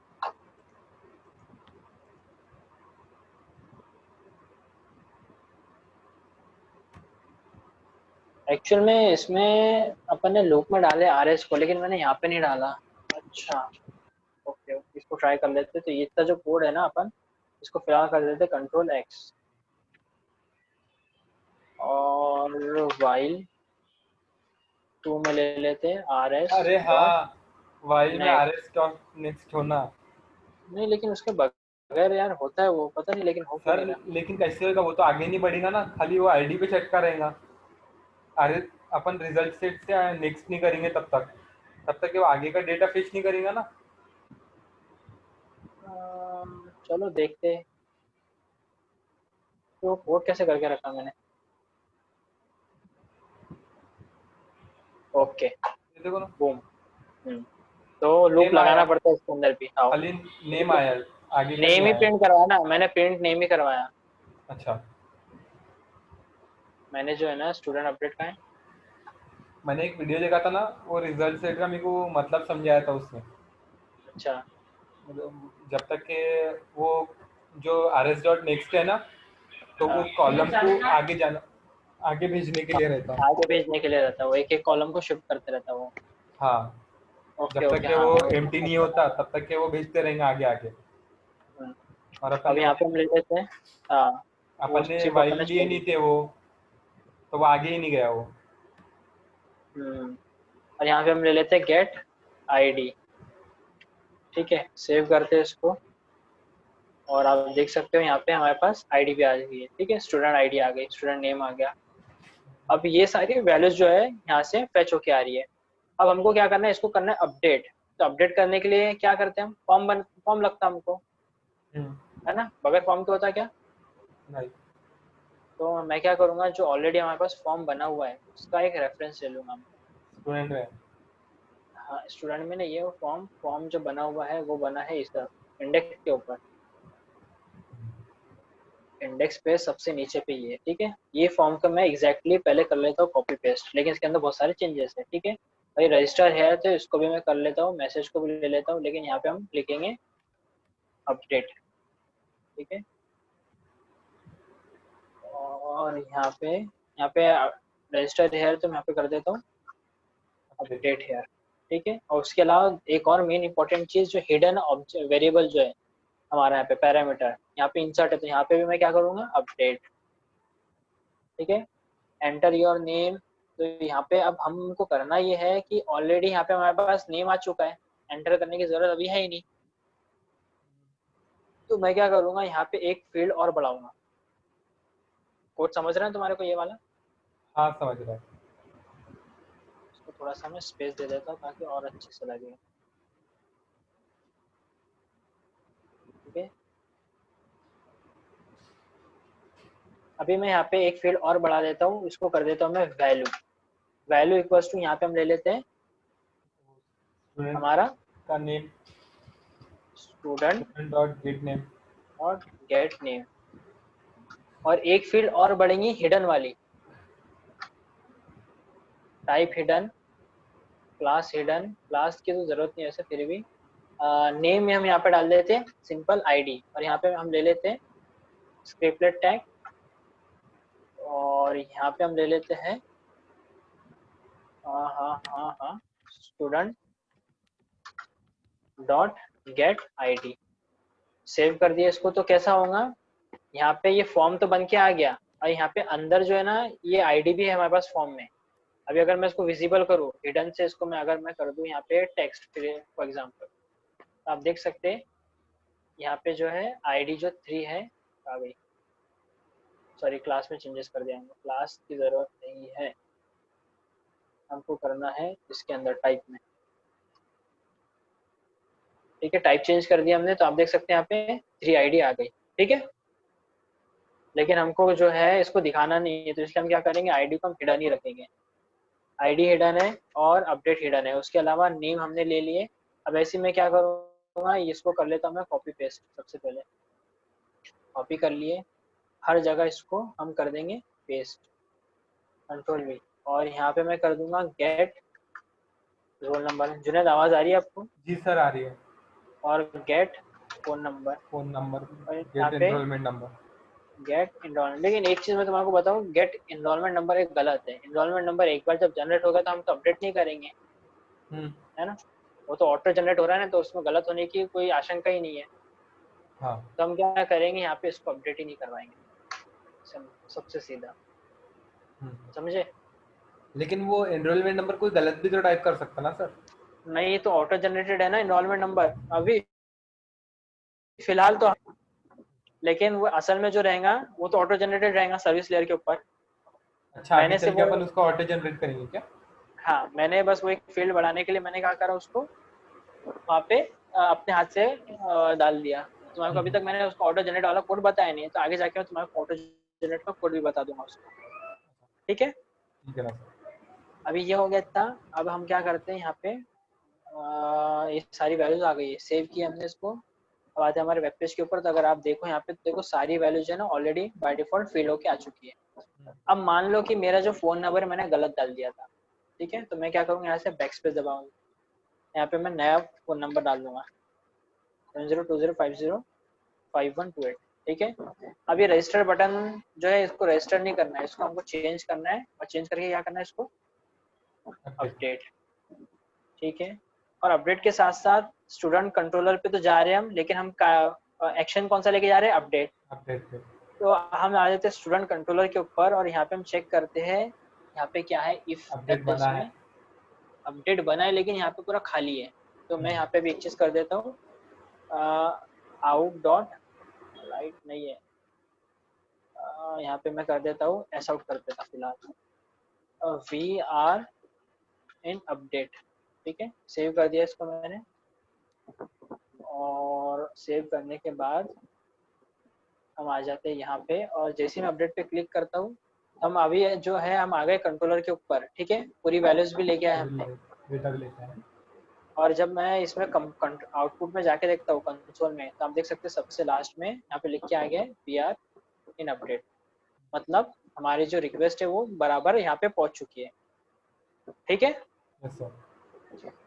Speaker 1: एक्चुअल में इसमें अपन ने लूप में डाले आरएस को, लेकिन मैंने यहाँ पे नहीं डाला। अच्छा, ओके ओके, इसको ट्राई कर लेते, तो ये इतना जो कोड है ना, अपन इसको फिलहाल कर देते कंट्रोल एक्स, और वाइल टू में ले लेते आर एस
Speaker 2: अरे
Speaker 1: डॉट
Speaker 2: हाँ वाइल में
Speaker 1: नेक्स्ट,
Speaker 2: आरएस डॉट नेक्स्ट होना।
Speaker 1: नहीं लेकिन उसके अगर यार होता है वो पता नहीं, लेकिन हो क्यों
Speaker 2: सर
Speaker 1: नहीं रहा।
Speaker 2: लेकिन कैसे होगा, वो तो आगे नहीं बढ़ेगा ना, खाली वो आईडी पे चटका रहेगा। अरे अपन रिजल्ट सेट से नेक्स्ट नहीं करेंगे तब तक वो आगे का डेटा फिश नहीं करेगा ना।
Speaker 1: चलो देखते हैं। तो कोड कैसे करके रखा मैंने। ओके।
Speaker 2: ये देखो ना,
Speaker 1: बूम। तो लूप
Speaker 2: नेम आया,
Speaker 1: लगाना पड़ता है इसके अंदर भी, हाँ।
Speaker 2: खाली नेम आया, आगे का नहीं
Speaker 1: नेम ही
Speaker 2: आया।
Speaker 1: प्रिंट करवाना, मैंने प्रिंट नेम ही करवाया।
Speaker 2: अच्छा,
Speaker 1: मैंने जो है ना स्टूडेंट अपडेट का है।
Speaker 2: मैंने एक वीडियो देखा था ना, वो रिजल्ट सेट का मेरे को मतलब समझाया था उसने।
Speaker 1: अच्छा।
Speaker 2: मतलब जब तक के वो जो आर एस डॉट नेक्स्ट है ना, तो वो
Speaker 1: हाँ
Speaker 2: कॉलम को आगे जाना, आगे भेजने के लिए रहता।
Speaker 1: आगे भेजने के लिए रहता है वो, एक एक कॉलम को शिफ्ट करते रहता है वो।
Speaker 2: हाँ,
Speaker 1: ओके
Speaker 2: जब तक
Speaker 1: ओके,
Speaker 2: के
Speaker 1: हाँ
Speaker 2: वो
Speaker 1: मैं उसको
Speaker 2: एम्प्टी
Speaker 1: समझ
Speaker 2: नहीं
Speaker 1: गया।
Speaker 2: होता तब तक के वो भेजते रहेंगे आगे आगे।
Speaker 1: हम्म,
Speaker 2: और अपन
Speaker 1: अब
Speaker 2: ने
Speaker 1: यहाँ पे हम ले लेते हैं। हाँ। वो
Speaker 2: अपन
Speaker 1: उस
Speaker 2: ने
Speaker 1: चीज को
Speaker 2: वाइल
Speaker 1: फिनिश
Speaker 2: लिए
Speaker 1: कर
Speaker 2: नहीं
Speaker 1: दिया।
Speaker 2: थे वो, तो वो आगे ही नहीं गया वो।
Speaker 1: हम्म। और यहाँ पे हम ले लेते हैं गेट आईडी। ठीक है, सेव करते हैं इसको। और आप देख सकते हो यहाँ पे हमारे पास आईडी भी आ गई है। ठीक है, स्टूडेंट आईडी आ गई, स्टूडेंट नेम आ गया। अब ये सारी वैल्यूज जो है यहाँ से फेच होके आ रही है। अब हमको क्या करना है, इसको करना है अपडेट। तो अपडेट करने के लिए क्या करते हैं हम, फॉर्म लगता है हमको,
Speaker 2: हम्म,
Speaker 1: है ना। बगैर फॉर्म के होता है क्या।
Speaker 2: नहीं।
Speaker 1: तो मैं क्या करूंगा, जो ऑलरेडी हमारे पास फॉर्म बना हुआ है उसका एक रेफरेंस ले लूंगा मैं।
Speaker 2: स्टूडेंट में।
Speaker 1: हाँ, स्टूडेंट में नहीं है वो फॉर्म, फॉर्म जो बना हुआ है वो बना है इस तरफ इंडेक्स के ऊपर। इंडेक्स पे सबसे नीचे पे ये है। ठीक है, ये फॉर्म का मैं एग्जैक्टली पहले कर लेता हूँ कॉपी पेस्ट, लेकिन इसके अंदर बहुत सारे चेंजेस है। ठीक है भाई, रजिस्टर है तो इसको भी मैं कर लेता हूँ, मैसेज को भी ले लेता हूँ, लेकिन यहाँ पे हम लिखेंगे अपडेट। ठीक है, और यहाँ पे रजिस्टर है तो मैं यहाँ पे कर देता हूँ
Speaker 2: अपडेट।
Speaker 1: Update hair. ठीक है, और उसके अलावा एक और मेन इंपॉर्टेंट चीज, जो हिडन वेरिएबल जो है हमारा यहाँ पे पैरामीटर, यहाँ पे इंसर्ट है, तो यहाँ पे भी मैं क्या करूंगा अपडेट। ठीक है, एंटर योर नेम। तो यहाँ पे अब हमको करना ये है कि ऑलरेडी यहाँ पे हमारे पास नेम आ चुका है, एंटर करने की जरूरत अभी है ही नहीं। तो मैं क्या करूंगा, यहाँ पे एक फील्ड और बढ़ाऊंगा। कोड समझ रहे हैं तुम्हारे को ये वाला।
Speaker 2: हाँ समझ रहा है।
Speaker 1: इसको थोड़ा सा मैं स्पेस दे देता हूँ ताकि और अच्छे से लगे। ठीक है, अभी मैं यहाँ पे एक फील्ड और बढ़ा देता हूँ, इसको कर देता हूँ मैं वैल्यू। वैल्यू इक्वल्स टू, यहाँ पे हम ले लेते हैं
Speaker 2: स्टूडेंट
Speaker 1: हमारा
Speaker 2: का name,
Speaker 1: student
Speaker 2: student dot get name.
Speaker 1: और गेट नेम। और एक फील्ड और बढ़ेंगी हिडन वाली, type hidden, class hidden. Class की तो जरूरत नहीं है वैसे, फिर भी नेम में हम यहाँ पे डाल देते हैं सिंपल आईडी, और यहाँ पे हम ले लेते हैं स्क्रिप्टलेट टैग। और यहाँ पे हम ले लेते हैं हाँ हाँ हाँ हाँ student dot get ID. Save कर दिया इसको, तो कैसा होगा, यहाँ पे ये फॉर्म तो बन के आ गया, और यहाँ पे अंदर जो है ना ये आईडी भी है हमारे पास फॉर्म में। अभी अगर मैं इसको विजिबल करूँ हिडन से, इसको मैं अगर मैं कर दूँ यहाँ पे टेक्स्ट फॉर एग्जाम्पल, तो आप देख सकते हैं यहाँ पे जो है आईडी जो 3 है आ गई। सॉरी, क्लास में चेंजेस कर दिया हमने, क्लास की जरूरत नहीं है, हमको करना है इसके अंदर टाइप में। ठीक है, टाइप चेंज कर दिया हमने, तो आप देख सकते हैं यहाँ पे 3 आईडी आ गई। ठीक है, लेकिन हमको जो है इसको दिखाना नहीं है, तो इसलिए हम क्या करेंगे, आईडी को हम हिडन ही रखेंगे। आईडी हिडन है और अपडेट हिडन है, उसके अलावा नेम हमने ले लिए। अब ऐसे में क्या करूँगा, इसको कर लेता हूँ मैं कॉपी पेस्ट। सबसे पहले कॉपी कर लिए, हर जगह इसको हम कर देंगे पेस्ट, कंट्रोल वी। और यहाँ पे मैं कर दूंगा गेट रोल नंबर। जुनेद, आवाज आ रही है आपको।
Speaker 2: जी सर आ रही है।
Speaker 1: और get phone number.
Speaker 2: Phone number,
Speaker 1: और यहाँ
Speaker 2: गेट
Speaker 1: पे
Speaker 2: एनरोलमेंट नंबर।
Speaker 1: Gate enrolment. लेकिन एक चीज मैं तुम्हारे को बताऊँ, गेट इनरोलमेंट नंबर एक गलत है। इनरोलमेंट नंबर एक बार जब जनरेट होगा तो हम तो अपडेट नहीं करेंगे,
Speaker 2: हम्म।
Speaker 1: है ना। वो तो ऑटो जनरेट हो रहा है ना, तो उसमें गलत होने की कोई आशंका ही नहीं है।
Speaker 2: हाँ।
Speaker 1: तो हम क्या करेंगे, यहाँ पे इसको अपडेट ही नहीं करवाएंगे, सबसे सीधा।
Speaker 2: हम्म।
Speaker 1: समझे।
Speaker 2: लेकिन वो एनरोलमेंट नंबर कोई गलत भी तो टाइप कर सकता ना सर।
Speaker 1: नहीं, तो ऑटो जनरेटेड है ना इनरोलमेंट नंबर अभी। फिलहाल तो, लेकिन वो असल में जो रहेगा वो तो ऑटो जनरेटेड रहेगा सर्विस लेयर के ऊपर।
Speaker 2: अच्छा, आगे
Speaker 1: मैंने
Speaker 2: चल
Speaker 1: सिर्फ
Speaker 2: के
Speaker 1: वो,
Speaker 2: अपन उसको ऑटो जनरेट करेंगे क्या?
Speaker 1: हाँ मैंने बस वो एक फील्ड बढ़ाने के लिए मैंने क्या करा उसको वहाँ पे अपने हाथ से डाल दिया। तुम्हारे को अभी तक मैंने उसको ऑटो जनरेट वाला कोड बताया नहीं, तो आगे जाके मैं तुम्हारे को ऑटो जनरेट का कोड भी बता दूंगा उसको। ठीक है,
Speaker 2: ठीक है ना सर।
Speaker 1: अभी ये हो गया इतना। अब हम क्या करते हैं यहाँ पे, ये सारी वैल्यूज आ गई है, सेव किया हमने इसको। अब आते हैं हमारे वेब पेज के ऊपर। तो अगर आप देखो यहाँ पे, तो देखो सारी वैल्यूज है ना ऑलरेडी बाय डिफॉल्ट फिल होके आ चुकी है। अब मान लो कि मेरा जो फोन नंबर मैंने गलत डाल दिया था, ठीक है, तो मैं क्या करूँगा, यहाँ से बैक स्पेस दबाऊंगा, यहाँ पे मैं नया फोन नंबर डाल दूंगा 7020505128। ठीक है, अब ये रजिस्टर बटन जो है इसको रजिस्टर नहीं करना है, इसको हमको चेंज करना है, और चेंज करके क्या करना है इसको अपडेट। ठीक है, और अपडेट के साथ साथ स्टूडेंट कंट्रोलर पे तो जा रहे हैं हम, लेकिन हम एक्शन कौन सा लेके जा रहे हैं, अपडेट।
Speaker 2: अपडेट पे।
Speaker 1: तो हम आ जाते हैं स्टूडेंट कंट्रोलर के ऊपर, और यहाँ पे हम चेक करते हैं यहाँ पे क्या है, इफ
Speaker 2: अपडेट बना
Speaker 1: एल्स
Speaker 2: है।
Speaker 1: में अपडेट बना है, लेकिन यहाँ पे पूरा खाली है। तो मैं यहाँ पे भी एक चीज कर देता हूँ, आउट डॉट राइट नहीं है, यहाँ पे मैं कर देता हूँ एस आउट कर देता फिलहाल, वी आर इन अपडेट। ठीक है, सेव कर दिया इसको मैंने, और सेव करने के बाद हम आ जाते हैं यहाँ पे, और जैसे मैं अपडेट पे क्लिक करता हूँ, हम अभी जो है हम आ गए कंट्रोलर के ऊपर। ठीक है, पूरी वैल्यूज भी लेके आए हमने।
Speaker 2: डेटा भी लेते हैं।
Speaker 1: और जब मैं इसमें आउटपुट में जाके देखता हूँ कंसोल में, तो आप देख सकते हैं सबसे लास्ट में यहाँ पे लिख के आ गया वी आर इन अपडेट, मतलब हमारी जो रिक्वेस्ट है वो बराबर यहाँ पे पहुंच चुकी है। ठीक है,
Speaker 2: यस सर।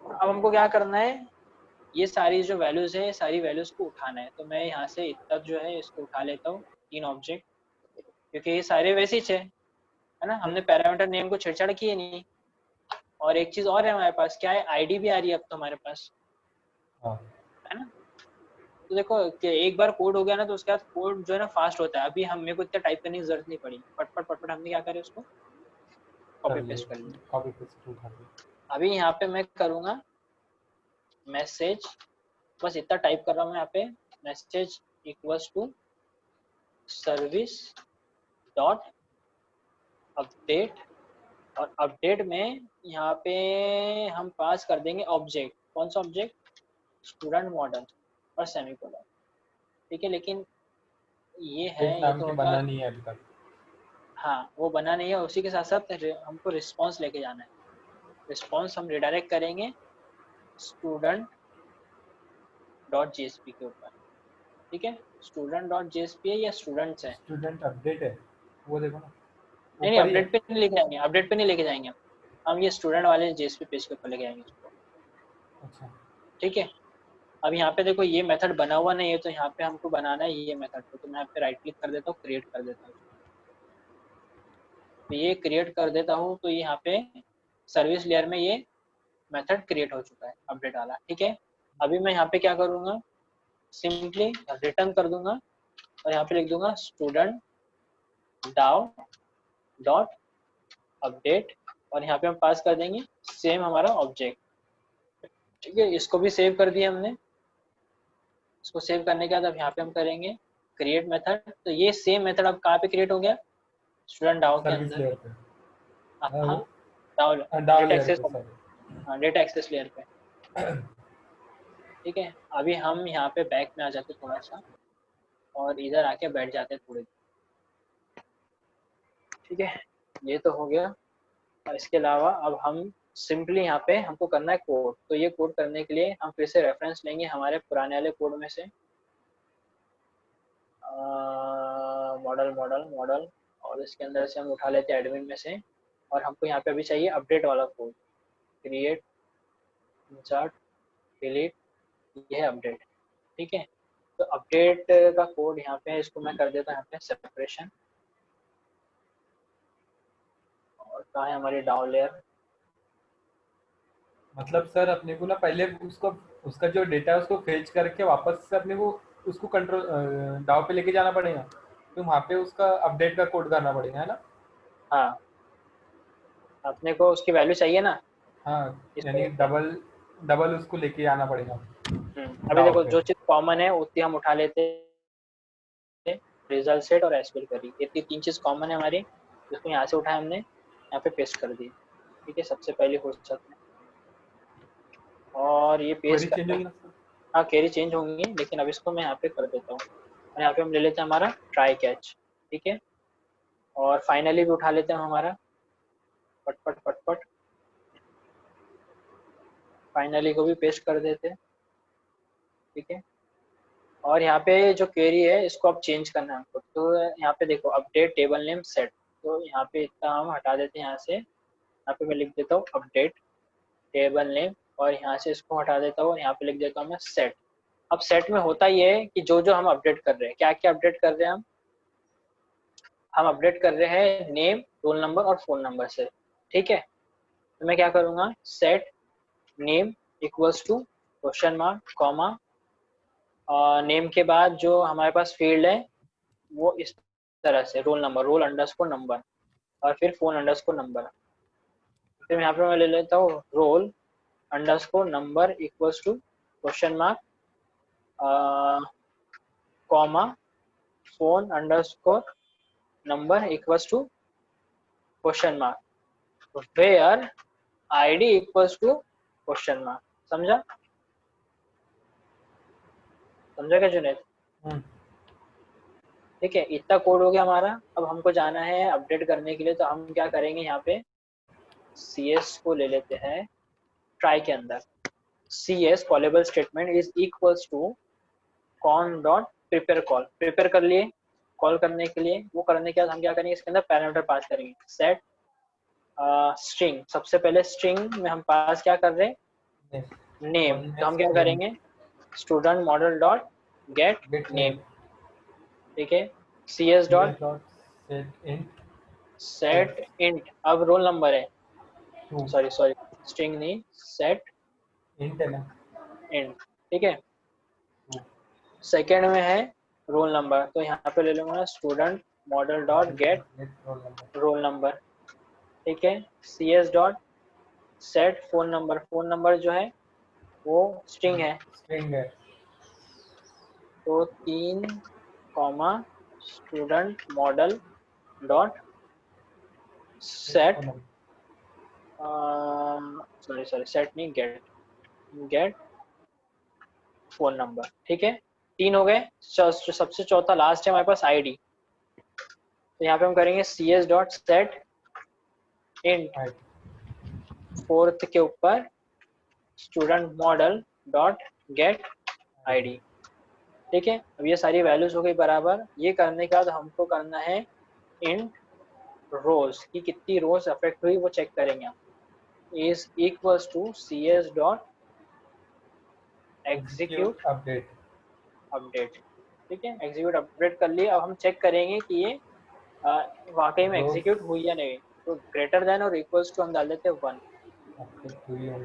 Speaker 1: अब हमको क्या करना है, ये सारी जो वैल्यूज है सारी वैल्यूज को उठाना है। तो मैं यहाँ से इतना जो है इसको उठा लेता हूँ, तीन ऑब्जेक्ट, क्योंकि ये सारे वैसे ही है ना, हमने पैरामीटर नेम को छेड़छाड़ किए नहीं। और एक चीज और है हमारे पास, क्या है, आईडी भी आ रही है अब तो हमारे पास,
Speaker 2: हाँ।
Speaker 1: है ना। तो देखो कि एक बार कोड हो गया ना, तो उसके बाद कोड जो है ना फास्ट होता है। अभी हम मेरे को इतना टाइप करने की जरूरत नहीं पड़ी, पटपट पटपट हमने क्या करे उसको कॉपी
Speaker 2: कर लिए।
Speaker 1: पेस्ट कर लिया।
Speaker 2: कॉपी पेस्ट उठा लिया।
Speaker 1: अभी यहाँ पे मैं करूँगा मैसेज, बस इतना टाइप कर रहा हूँ मैं यहाँ पे, message equals to service dot update. और अपडेट में यहाँ पे हम पास कर देंगे ऑब्जेक्ट, कौन सा ऑब्जेक्ट, स्टूडेंट मॉडल और सेमीकोलन। ठीक है, लेकिन ये है,
Speaker 2: अपडेट
Speaker 1: ये
Speaker 2: नाम
Speaker 1: तो
Speaker 2: के
Speaker 1: होगा,
Speaker 2: बना नहीं है अभी तक।
Speaker 1: हाँ वो बना नहीं है। उसी के साथ साथ हमको रिस्पॉन्स लेके जाना है। रिस्पॉन्स हम रिडायरेक्ट करेंगे स्टूडेंट डॉट जेएसपी के ऊपर। ठीक है, स्टूडेंट डॉट जेएसपी है या स्टूडेंट्स है,
Speaker 2: स्टूडेंट अपडेट है, वो देखो ना
Speaker 1: नहीं
Speaker 2: ऊपर ही है।
Speaker 1: अपडेट पे नहीं लेके जाएंगे, अपडेट पे नहीं लेके जाएंगे हम ये स्टूडेंट वाले जेएसपी पेज के ऊपर लेके जाएंगे इसको।
Speaker 2: अच्छा।
Speaker 1: ठीक है, अब यहाँ पे देखो ये मेथड बना हुआ नहीं है, तो यहाँ पे हमको बनाना है ये मेथड। तो मैं यहाँ पे राइट क्लिक कर देता हूँ, क्रिएट कर देता हूँ। तो ये क्रिएट कर देता हूँ, तो यहाँ पे सर्विस लेयर में ये मेथड क्रिएट हो चुका है अपडेट वाला। ठीक है, अभी मैं यहाँ पे क्या करूँगा, सिंपली रिटर्न कर दूंगा, और यहाँ पे लिख दूंगा स्टूडेंट डाउ डॉट अपडेट, और यहाँ पे हम पास कर देंगे सेम हमारा ऑब्जेक्ट। ठीक है, इसको भी सेव कर दिया हमने। इसको सेव करने के बाद अब यहाँ पे हम करेंगे क्रिएट मेथड। तो ये सेम मेथड अब कहाँ पे क्रिएट हो गया, स्टूडेंट डाउ के
Speaker 2: सर्विस
Speaker 1: अंदर।
Speaker 2: लेयर पे।
Speaker 1: हाँ,
Speaker 2: वो
Speaker 1: डाउ,
Speaker 2: डाउ
Speaker 1: डेटा
Speaker 2: लेयर
Speaker 1: एक्सेस,
Speaker 2: पे सॉरी।
Speaker 1: हाँ डेटा एक्सेस लेयर पे। ठीक है, अभी हम यहाँ पे बैक में आ जाते थोड़ा सा, और इधर आके बैठ जाते थोड़ी देर। ठीक है, ये तो हो गया। और इसके अलावा अब हम सिंपली यहाँ पे हमको करना है कोड। तो ये कोड करने के लिए हम फिर से रेफरेंस लेंगे हमारे पुराने वाले कोड में से, मॉडल मॉडल मॉडल, और इसके अंदर से हम उठा लेते हैं एडमिन में से। और हमको यहाँ पे अभी चाहिए अपडेट वाला कोड, क्रिएट इंसर्ट डिलीट, ये है अपडेट। ठीक है, तो अपडेट का कोड यहाँ पे है, इसको मैं कर देता हूँ यहाँ पे सेपरेशन। और कहाँ है हमारी डाउन लेयर,
Speaker 2: मतलब सर अपने को ना पहले उसको, उसका जो डेटा है उसको फेच करके वापस से अपने को उसको कंट्रोल डाव पे लेके जाना पड़ेगा, तो वहाँ पे उसका अपडेट का कोड करना पड़ेगा, है ना?
Speaker 1: हाँ अपने को उसकी वैल्यू चाहिए ना
Speaker 2: हाँ,
Speaker 1: इस
Speaker 2: यानी
Speaker 1: तरह से।
Speaker 2: डबल डबल उसको लेके आना पड़ेगा
Speaker 1: अभी
Speaker 2: डाव
Speaker 1: देखो
Speaker 2: पे।
Speaker 1: जो चीज कॉमन है उतनी हम उठा लेते हैं, रिजल्ट सेट और एसक्यूएल क्वेरी, ये तीन चीज कॉमन है हमारी, जिसको यहाँ से उठाया हमने, यहाँ पे पेस्ट कर दी। ठीक है, सबसे पहले हो सकता है, और ये
Speaker 2: क्वेरी
Speaker 1: पेस्ट
Speaker 2: चेंज
Speaker 1: करने,
Speaker 2: होगी ना सर?
Speaker 1: हाँ क्वेरी चेंज होंगी, लेकिन अब इसको मैं यहाँ पे कर देता हूँ, और यहाँ पे हम ले लेते हैं हमारा ट्राई कैच। ठीक है, और फाइनली भी उठा लेते हैं हमारा, पट पट पट पट, फाइनली को भी पेस्ट कर देते हैं। ठीक है, और यहाँ पे जो क्वेरी है इसको अब चेंज करना है हमको, तो यहाँ पे देखो अपडेट टेबल नेम सेट, तो यहाँ पे इतना हम हटा देते हैं, यहाँ से यहाँ पे मैं लिख देता हूँ अपडेट टेबल नेम, और यहाँ से इसको हटा देता हूँ और यहाँ पे लिख देता हूँ मैं सेट। अब सेट में होता ये है कि जो जो हम अपडेट कर रहे हैं, क्या क्या अपडेट कर रहे हैं हम अपडेट कर रहे हैं नेम, रोल नंबर और फोन नंबर से। ठीक है, तो मैं क्या करूँगा, set name equals to question mark comma, name के बाद जो हमारे पास फील्ड है वो इस तरह से role number, role underscore number, और फिर फोन अंडरस्कोर नंबर। फिर यहाँ पे मैं ले लेता हूँ role underscore number equals to question mark comma phone underscore number equals to question mark where ID equals to question mark. समझा, समझा क्या जुनेद? ठीक है, इतना कोड हो गया हमारा। अब हमको जाना है अपडेट करने के लिए, तो हम क्या करेंगे, यहाँ पे सी एस को ले लेते हैं ट्राई के अंदर, C S callable statement is equals to con dot prepare call, prepare कर लिए कॉल करने के लिए, वो करने के बाद हम क्या करेंगे, इसके अंदर पैरामीटर पास करेंगे, सेट स्ट्रिंग, सबसे पहले स्ट्रिंग में हम पास क्या कर रहे हैं, नेम, तो हम क्या करेंगे, student model dot get name. ठीक है, C S dot set int, अब रोल नंबर है, सॉरी सॉरी स्ट्रिंग नहीं, सेट
Speaker 2: इंट है ना,
Speaker 1: इंट। ठीक है, सेकेंड में है रोल नंबर, तो यहाँ पे ले लूंगा student model dot get roll number. ठीक है, C S dot set phone number, phone number जो है वो स्ट्रिंग है,
Speaker 2: स्ट्रिंग है,
Speaker 1: तो 3 comma student model dot set, sorry sorry set नहीं, गेट गेट फोन नंबर। ठीक है, 3 हो गए, सबसे चौथा लास्ट है हमारे पास आईडी, तो यहाँ पे हम करेंगे C S dot set int fourth के ऊपर student model dot get ID. ठीक है, अब ये सारी वैल्यूज हो गई बराबर। ये करने के बाद हमको करना है इंट रोज की कितनी रोज अफेक्ट हुई वो चेक करेंगे हम, is equals to C S dot execute
Speaker 2: update.
Speaker 1: Update. ठीक है, एग्जीक्यूट अपडेट कर लिए। अब हम चेक करेंगे कि ये वाकई में एग्जीक्यूट हुई या नहीं, तो ग्रेटर देन और इक्वल्स टू हम डाल देते हैं 1।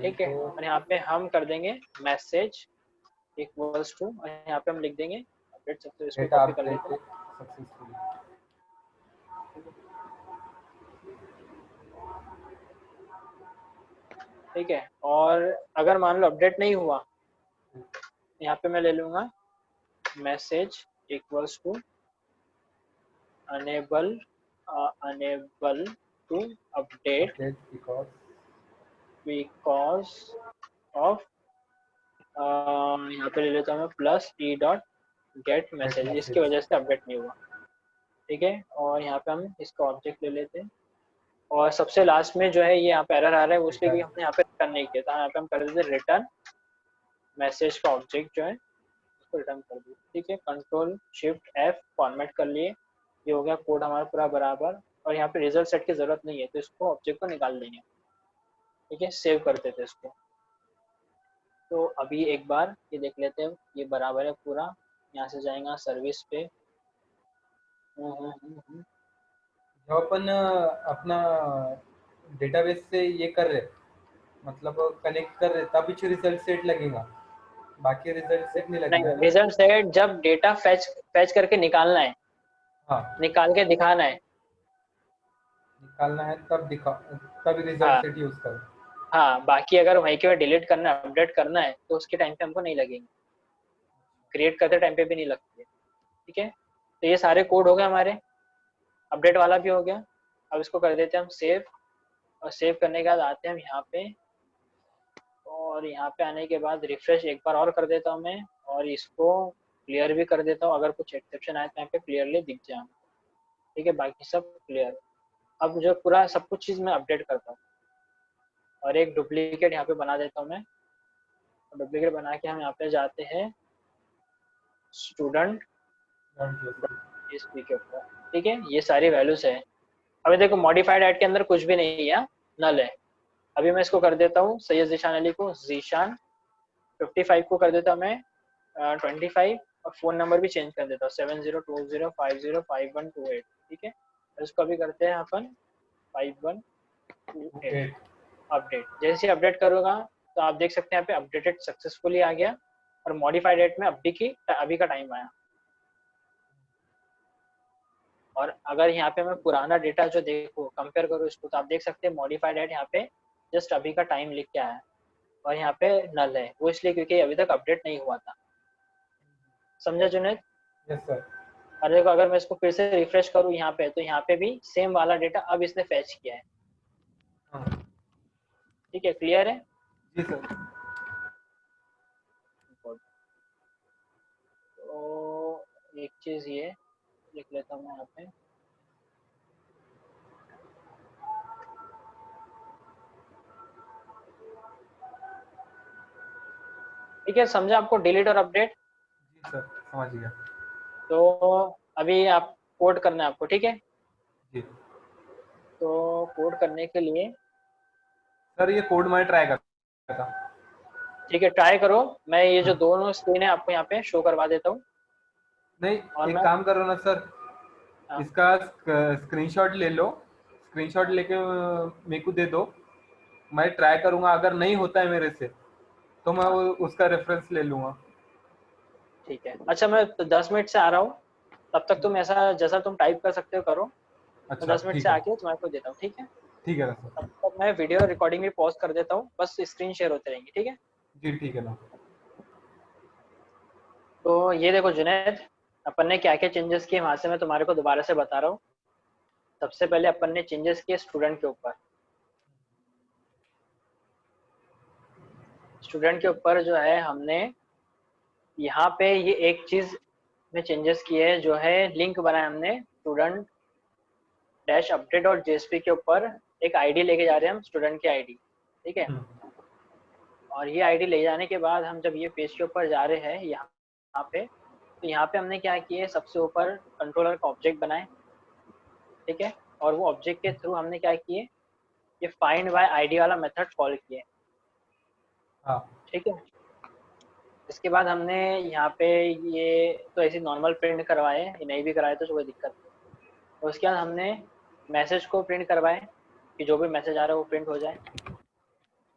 Speaker 1: ठीक है, और यहाँ पे हम कर देंगे मैसेज इक्वल्स टू, और यहाँ पे हम लिख देंगे अपडेट सक्सेस, इसको कॉपी कर लेते हैं। ठीक है, और अगर मान लो अपडेट नहीं हुआ, यहाँ पे मैं ले लूंगा message equals to unable unable to update because of, यहाँ पे ले लेता हूँ मैं plus E dot get message, इसकी वजह से अपडेट नहीं हुआ। ठीक है, और यहाँ पे हम इसका ऑब्जेक्ट ले लेते हैं, और सबसे लास्ट में जो है ये यहाँ पे एरर आ रहा है, उसके लिए हमने यहाँ पे रिटर्न नहीं किया था, यहाँ पे हम कर देते रिटर्न मैसेज का ऑब्जेक्ट जो है उसको रिटर्न कर दिया। ठीक है, कंट्रोल शिफ्ट एफ फॉर्मेट कर लिए, ये हो गया कोड हमारा पूरा बराबर, और यहाँ पे रिजल्ट सेट की जरूरत नहीं है, तो इसको ऑब्जेक्ट को निकाल देंगे। ठीक है, सेव करते थे इसको। तो अभी एक बार ये देख लेते हैं, ये बराबर है पूरा, यहाँ से जाएगा सर्विस पे।
Speaker 2: जो अपन अपना डेटाबेस से ये कर रहे, मतलब कनेक्ट कर रहे, तब ही रिजल्ट सेट लगेगा, बाकी रिजल्ट सेट नहीं लगेगा
Speaker 1: नहीं,
Speaker 2: ना?
Speaker 1: रिजल्ट सेट जब डेटा फैच फैच करके निकालना है,
Speaker 2: हाँ,
Speaker 1: निकाल के दिखाना है।
Speaker 2: निकालना है तब दिखा, तब रिजल्ट
Speaker 1: हाँ
Speaker 2: सेट यूज करो।
Speaker 1: हाँ, बाकी अगर वहीं के डिलीट करना है, अपडेट करना है, तो उसके टाइम पे हमको नहीं लगेंगे। क्रिएट करते टाइम पे भी नहीं लगती है। ठीक है, तो ये सारे कोड हो गए हमारे, अपडेट वाला भी हो गया। अब इसको कर देते हैं हम सेव, और सेव करने के बाद आते हैं हम यहाँ पे, और यहाँ पे आने के बाद रिफ्रेश एक बार और कर देता हूँ मैं, और इसको क्लियर भी कर देता हूँ, अगर कुछ एक्सेप्शन आए तो यहाँ पे क्लियरली दिख जाए। ठीक है, बाकी सब क्लियर। अब जो पूरा सब कुछ चीज़ मैं अपडेट करता हूँ, और एक डुप्लीकेट यहाँ पे बना देता हूँ मैं। डुप्लीकेट बना के हम यहाँ पे जाते हैं स्टूडेंट जेएसपी के ऊपर। ठीक है, ये सारी वैल्यूज है। अभी देखो मॉडिफाइड ऐड के अंदर कुछ भी नहीं है, नल है। अभी मैं इसको कर देता हूँ सैयद जीशान अली को जीशान, 55 को कर देता हूँ मैं 25, और फ़ोन नंबर भी चेंज कर देता हूँ 7020505128। ठीक है, तो इसको अभी करते हैं अपन 5128 अपडेट। जैसे ही अपडेट करूँगा तो आप देख सकते हैं यहाँ पे अपडेटेड सक्सेसफुली आ गया, और मॉडिफाइड डेट में अभी का टाइम आया। और अगर यहाँ पे मैं पुराना डेटा जो देखो कंपेयर करूँ इसको, तो आप देख सकते हैं मॉडिफाइड डेट यहाँ पे जस्ट अभी का टाइम लिख के आया है, और यहाँ पे नल है, वो इसलिए क्योंकि अभी तक अपडेट नहीं हुआ था। समझा जुनेद?
Speaker 2: Yes sir.
Speaker 1: और देखो अगर मैं इसको फिर से रिफ्रेश करूँ यहाँ पे, तो यहाँ पे भी सेम वाला डेटा अब इसने फैच किया है। ठीक है, क्लियर है?
Speaker 2: जी सर।
Speaker 1: तो एक चीज ये लिख लेता हूँ मैं यहाँ पे, ठीक है, समझा आपको डिलीट और अपडेट?
Speaker 2: जी सर, समझ गया।
Speaker 1: तो अभी आप कोड करना है आपको, ठीक है?
Speaker 2: जी
Speaker 1: तो कोड करने के लिए,
Speaker 2: सर, ये कोड मैं ट्राई करता था।
Speaker 1: ठीक है, ट्राई करो। मैं ये जो
Speaker 2: हाँ।
Speaker 1: दोनों स्क्रीन है आपको यहाँ पे शो करवा देता हूँ,
Speaker 2: नहीं,
Speaker 1: और
Speaker 2: एक
Speaker 1: मैं,
Speaker 2: काम करो ना सर,
Speaker 1: हाँ,
Speaker 2: इसका स्क्रीनशॉट ले लो, स्क्रीनशॉट लेके मेरे को दे दो, मैं ट्राई करूंगा, अगर नहीं होता है मेरे से तो मैं
Speaker 1: हाँ,
Speaker 2: उसका रेफरेंस ले लूंगा।
Speaker 1: ठीक है। अच्छा, मैं 10 मिनट से आ रहा हूँ, तब तक तुम ऐसा जैसा तुम टाइप कर सकते हो करो। मैं
Speaker 2: अच्छा
Speaker 1: 10 मिनट
Speaker 2: ठीक
Speaker 1: से
Speaker 2: है।
Speaker 1: आके तुम्हारे को देता हूँ, ठीक है?
Speaker 2: ठीक है ना
Speaker 1: तब
Speaker 2: सर।
Speaker 1: तक मैं वीडियो रिकॉर्डिंग भी पॉज कर देता हूँ, बस स्क्रीन शेयर होते रहेंगे, ठीक है?
Speaker 2: जी ठीक है ना।
Speaker 1: तो ये देखो जुनैद, अपन ने क्या क्या चेंजेस किए वहां से मैं तुम्हारे को दोबारा से बता रहा हूँ। सबसे पहले अपन ने चेंजेस किए स्टूडेंट के ऊपर। स्टूडेंट के ऊपर जो है हमने यहाँ पे ये एक चीज में चेंजेस किए हैं, जो है लिंक बनाया हमने स्टूडेंट डैश अपडेट और जेएसपी के ऊपर। एक आईडी लेके जा रहे हैं हम, स्टूडेंट की आईडी, ठीक है? और ये आईडी ले जाने के बाद हम जब ये पेज के ऊपर जा रहे हैं यहाँ पे, तो यहाँ पे हमने क्या किया है, सबसे ऊपर कंट्रोलर का ऑब्जेक्ट बनाए, ठीक है? और वो ऑब्जेक्ट के थ्रू हमने क्या किए, ये फाइंड बाय आईडी वाला मेथड कॉल किए,
Speaker 2: हाँ।
Speaker 1: ठीक है? इसके बाद हमने यहाँ पे ये तो ऐसे नॉर्मल प्रिंट करवाए, ये नहीं भी कराए तो कोई दिक्कत नहीं। तो उसके बाद हमने मैसेज को प्रिंट करवाए कि जो भी मैसेज आ रहा है वो प्रिंट हो जाए।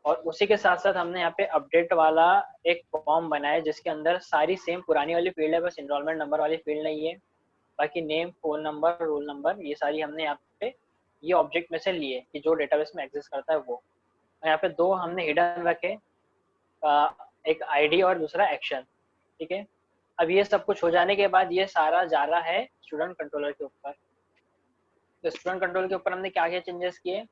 Speaker 1: और उसी के साथ साथ हमने यहाँ पे अपडेट वाला एक फॉर्म बनाया, जिसके अंदर सारी सेम पुरानी वाली फील्ड है, बस इनरोलमेंट नंबर वाली फील्ड नहीं है। बाकी name, phone number, roll number, ये सारी हमने यहाँ पे ये ऑब्जेक्ट में से लिए कि जो डेटाबेस में एग्जिस्ट करता है वो। और यहाँ पे दो हमने हिडन रखे, एक आईडी और दूसरा एक्शन, ठीक है? अब ये सब कुछ हो जाने के बाद ये सारा जा रहा है स्टूडेंट कंट्रोलर के ऊपर। तो स्टूडेंट कंट्रोलर के ऊपर हमने क्या क्या चेंजेस किए,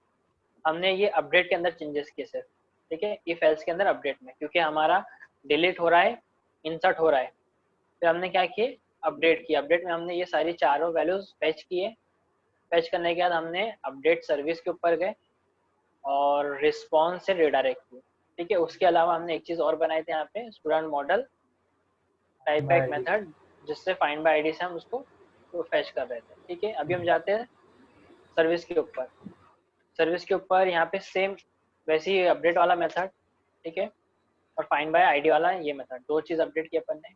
Speaker 1: हमने ये अपडेट के अंदर चेंजेस किए सिर्फ, ठीक है? इफ एल्स के अंदर अपडेट में, क्योंकि हमारा डिलीट हो रहा है, इंसर्ट हो रहा है, फिर हमने क्या किए, अपडेट किया। अपडेट में हमने ये सारी चारों वैल्यूज फेच किए। फेच करने के बाद हमने अपडेट सर्विस के ऊपर गए और रिस्पॉन्स से रिडायरेक्ट किए, ठीक है? उसके अलावा हमने एक चीज और बनाए थे यहाँ पे, स्टूडेंट मॉडल टाइप का एक
Speaker 2: आईडी।
Speaker 1: मेथड, जिससे फाइंड बाय आईडी से हम उसको तो फेच कर रहे थे, ठीक है? अभी हम जाते हैं सर्विस के ऊपर। सर्विस के ऊपर यहाँ पे सेम वैसे ही अपडेट वाला मेथड, ठीक है? और फाइंड बाय आईडी वाला ये मेथड, दो चीज अपडेट की अपन ने।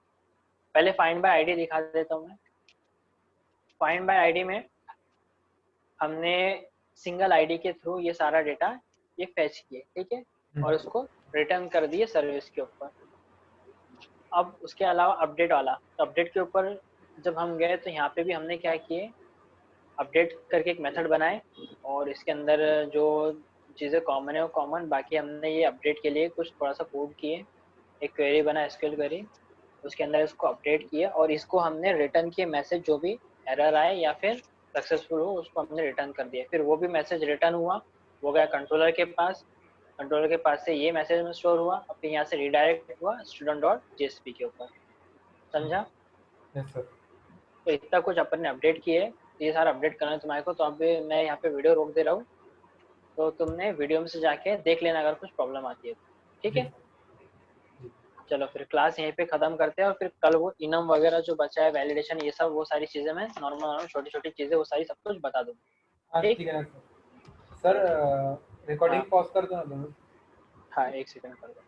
Speaker 1: पहले फाइंड बाय आईडी दिखा देता हूँ मैं। फाइंड बाय आईडी में हमने सिंगल आईडी के थ्रू ये सारा डेटा ये फेच किए, ठीक है? और उसको रिटर्न कर दिए सर्विस के ऊपर। अब उसके अलावा अपडेट वाला, तो अपडेट के ऊपर जब हम गए तो यहाँ पे भी हमने क्या किए, अपडेट करके एक मेथड बनाए, और इसके अंदर जो चीज़ें कॉमन है वो कॉमन, बाकी हमने ये अपडेट के लिए कुछ थोड़ा सा कोड किए। एक क्वेरी बना, एसक्यूएल क्वेरी, उसके अंदर इसको अपडेट किया और इसको हमने रिटर्न किए मैसेज, जो भी एरर आए या फिर सक्सेसफुल हो उसको हमने रिटर्न कर दिया। फिर वो भी मैसेज रिटर्न हुआ, वो गया कंट्रोलर के पास, कंट्रोलर के पास से ये मैसेज में स्टोर हुआ, और फिर यहाँ से रिडायरेक्ट हुआ स्टूडेंट डॉट जेएसपी के ऊपर। समझा?
Speaker 2: Yes sir.
Speaker 1: तो इतना कुछ अपन ने अपडेट किए, ये सारा अपडेट करना है तुम्हारे को। तो अभी मैं यहाँ पे वीडियो रोक दे रहा हूँ, तो तुमने वीडियो में से जाके देख लेना अगर कुछ प्रॉब्लम आती है तो। ठीक
Speaker 2: जी
Speaker 1: है,
Speaker 2: सर। जी।
Speaker 1: चलो फिर क्लास यहीं पे खत्म करते हैं, और फिर कल वो इनम वगैरह जो बचा है, वैलिडेशन, ये सब वो सारी चीजें मैं नॉर्मल नॉर्मल छोटी छोटी चीजें वो सारी सब कुछ बता दूंगा।
Speaker 2: हाँ
Speaker 1: ठीक,
Speaker 2: ठीक है ना सर। सर
Speaker 1: चलो ठीक।
Speaker 2: रिकॉर्डिंग
Speaker 1: हाँ
Speaker 2: पॉज कर दो ना दोनों।
Speaker 1: हाँ, एक सेकंड कर दो।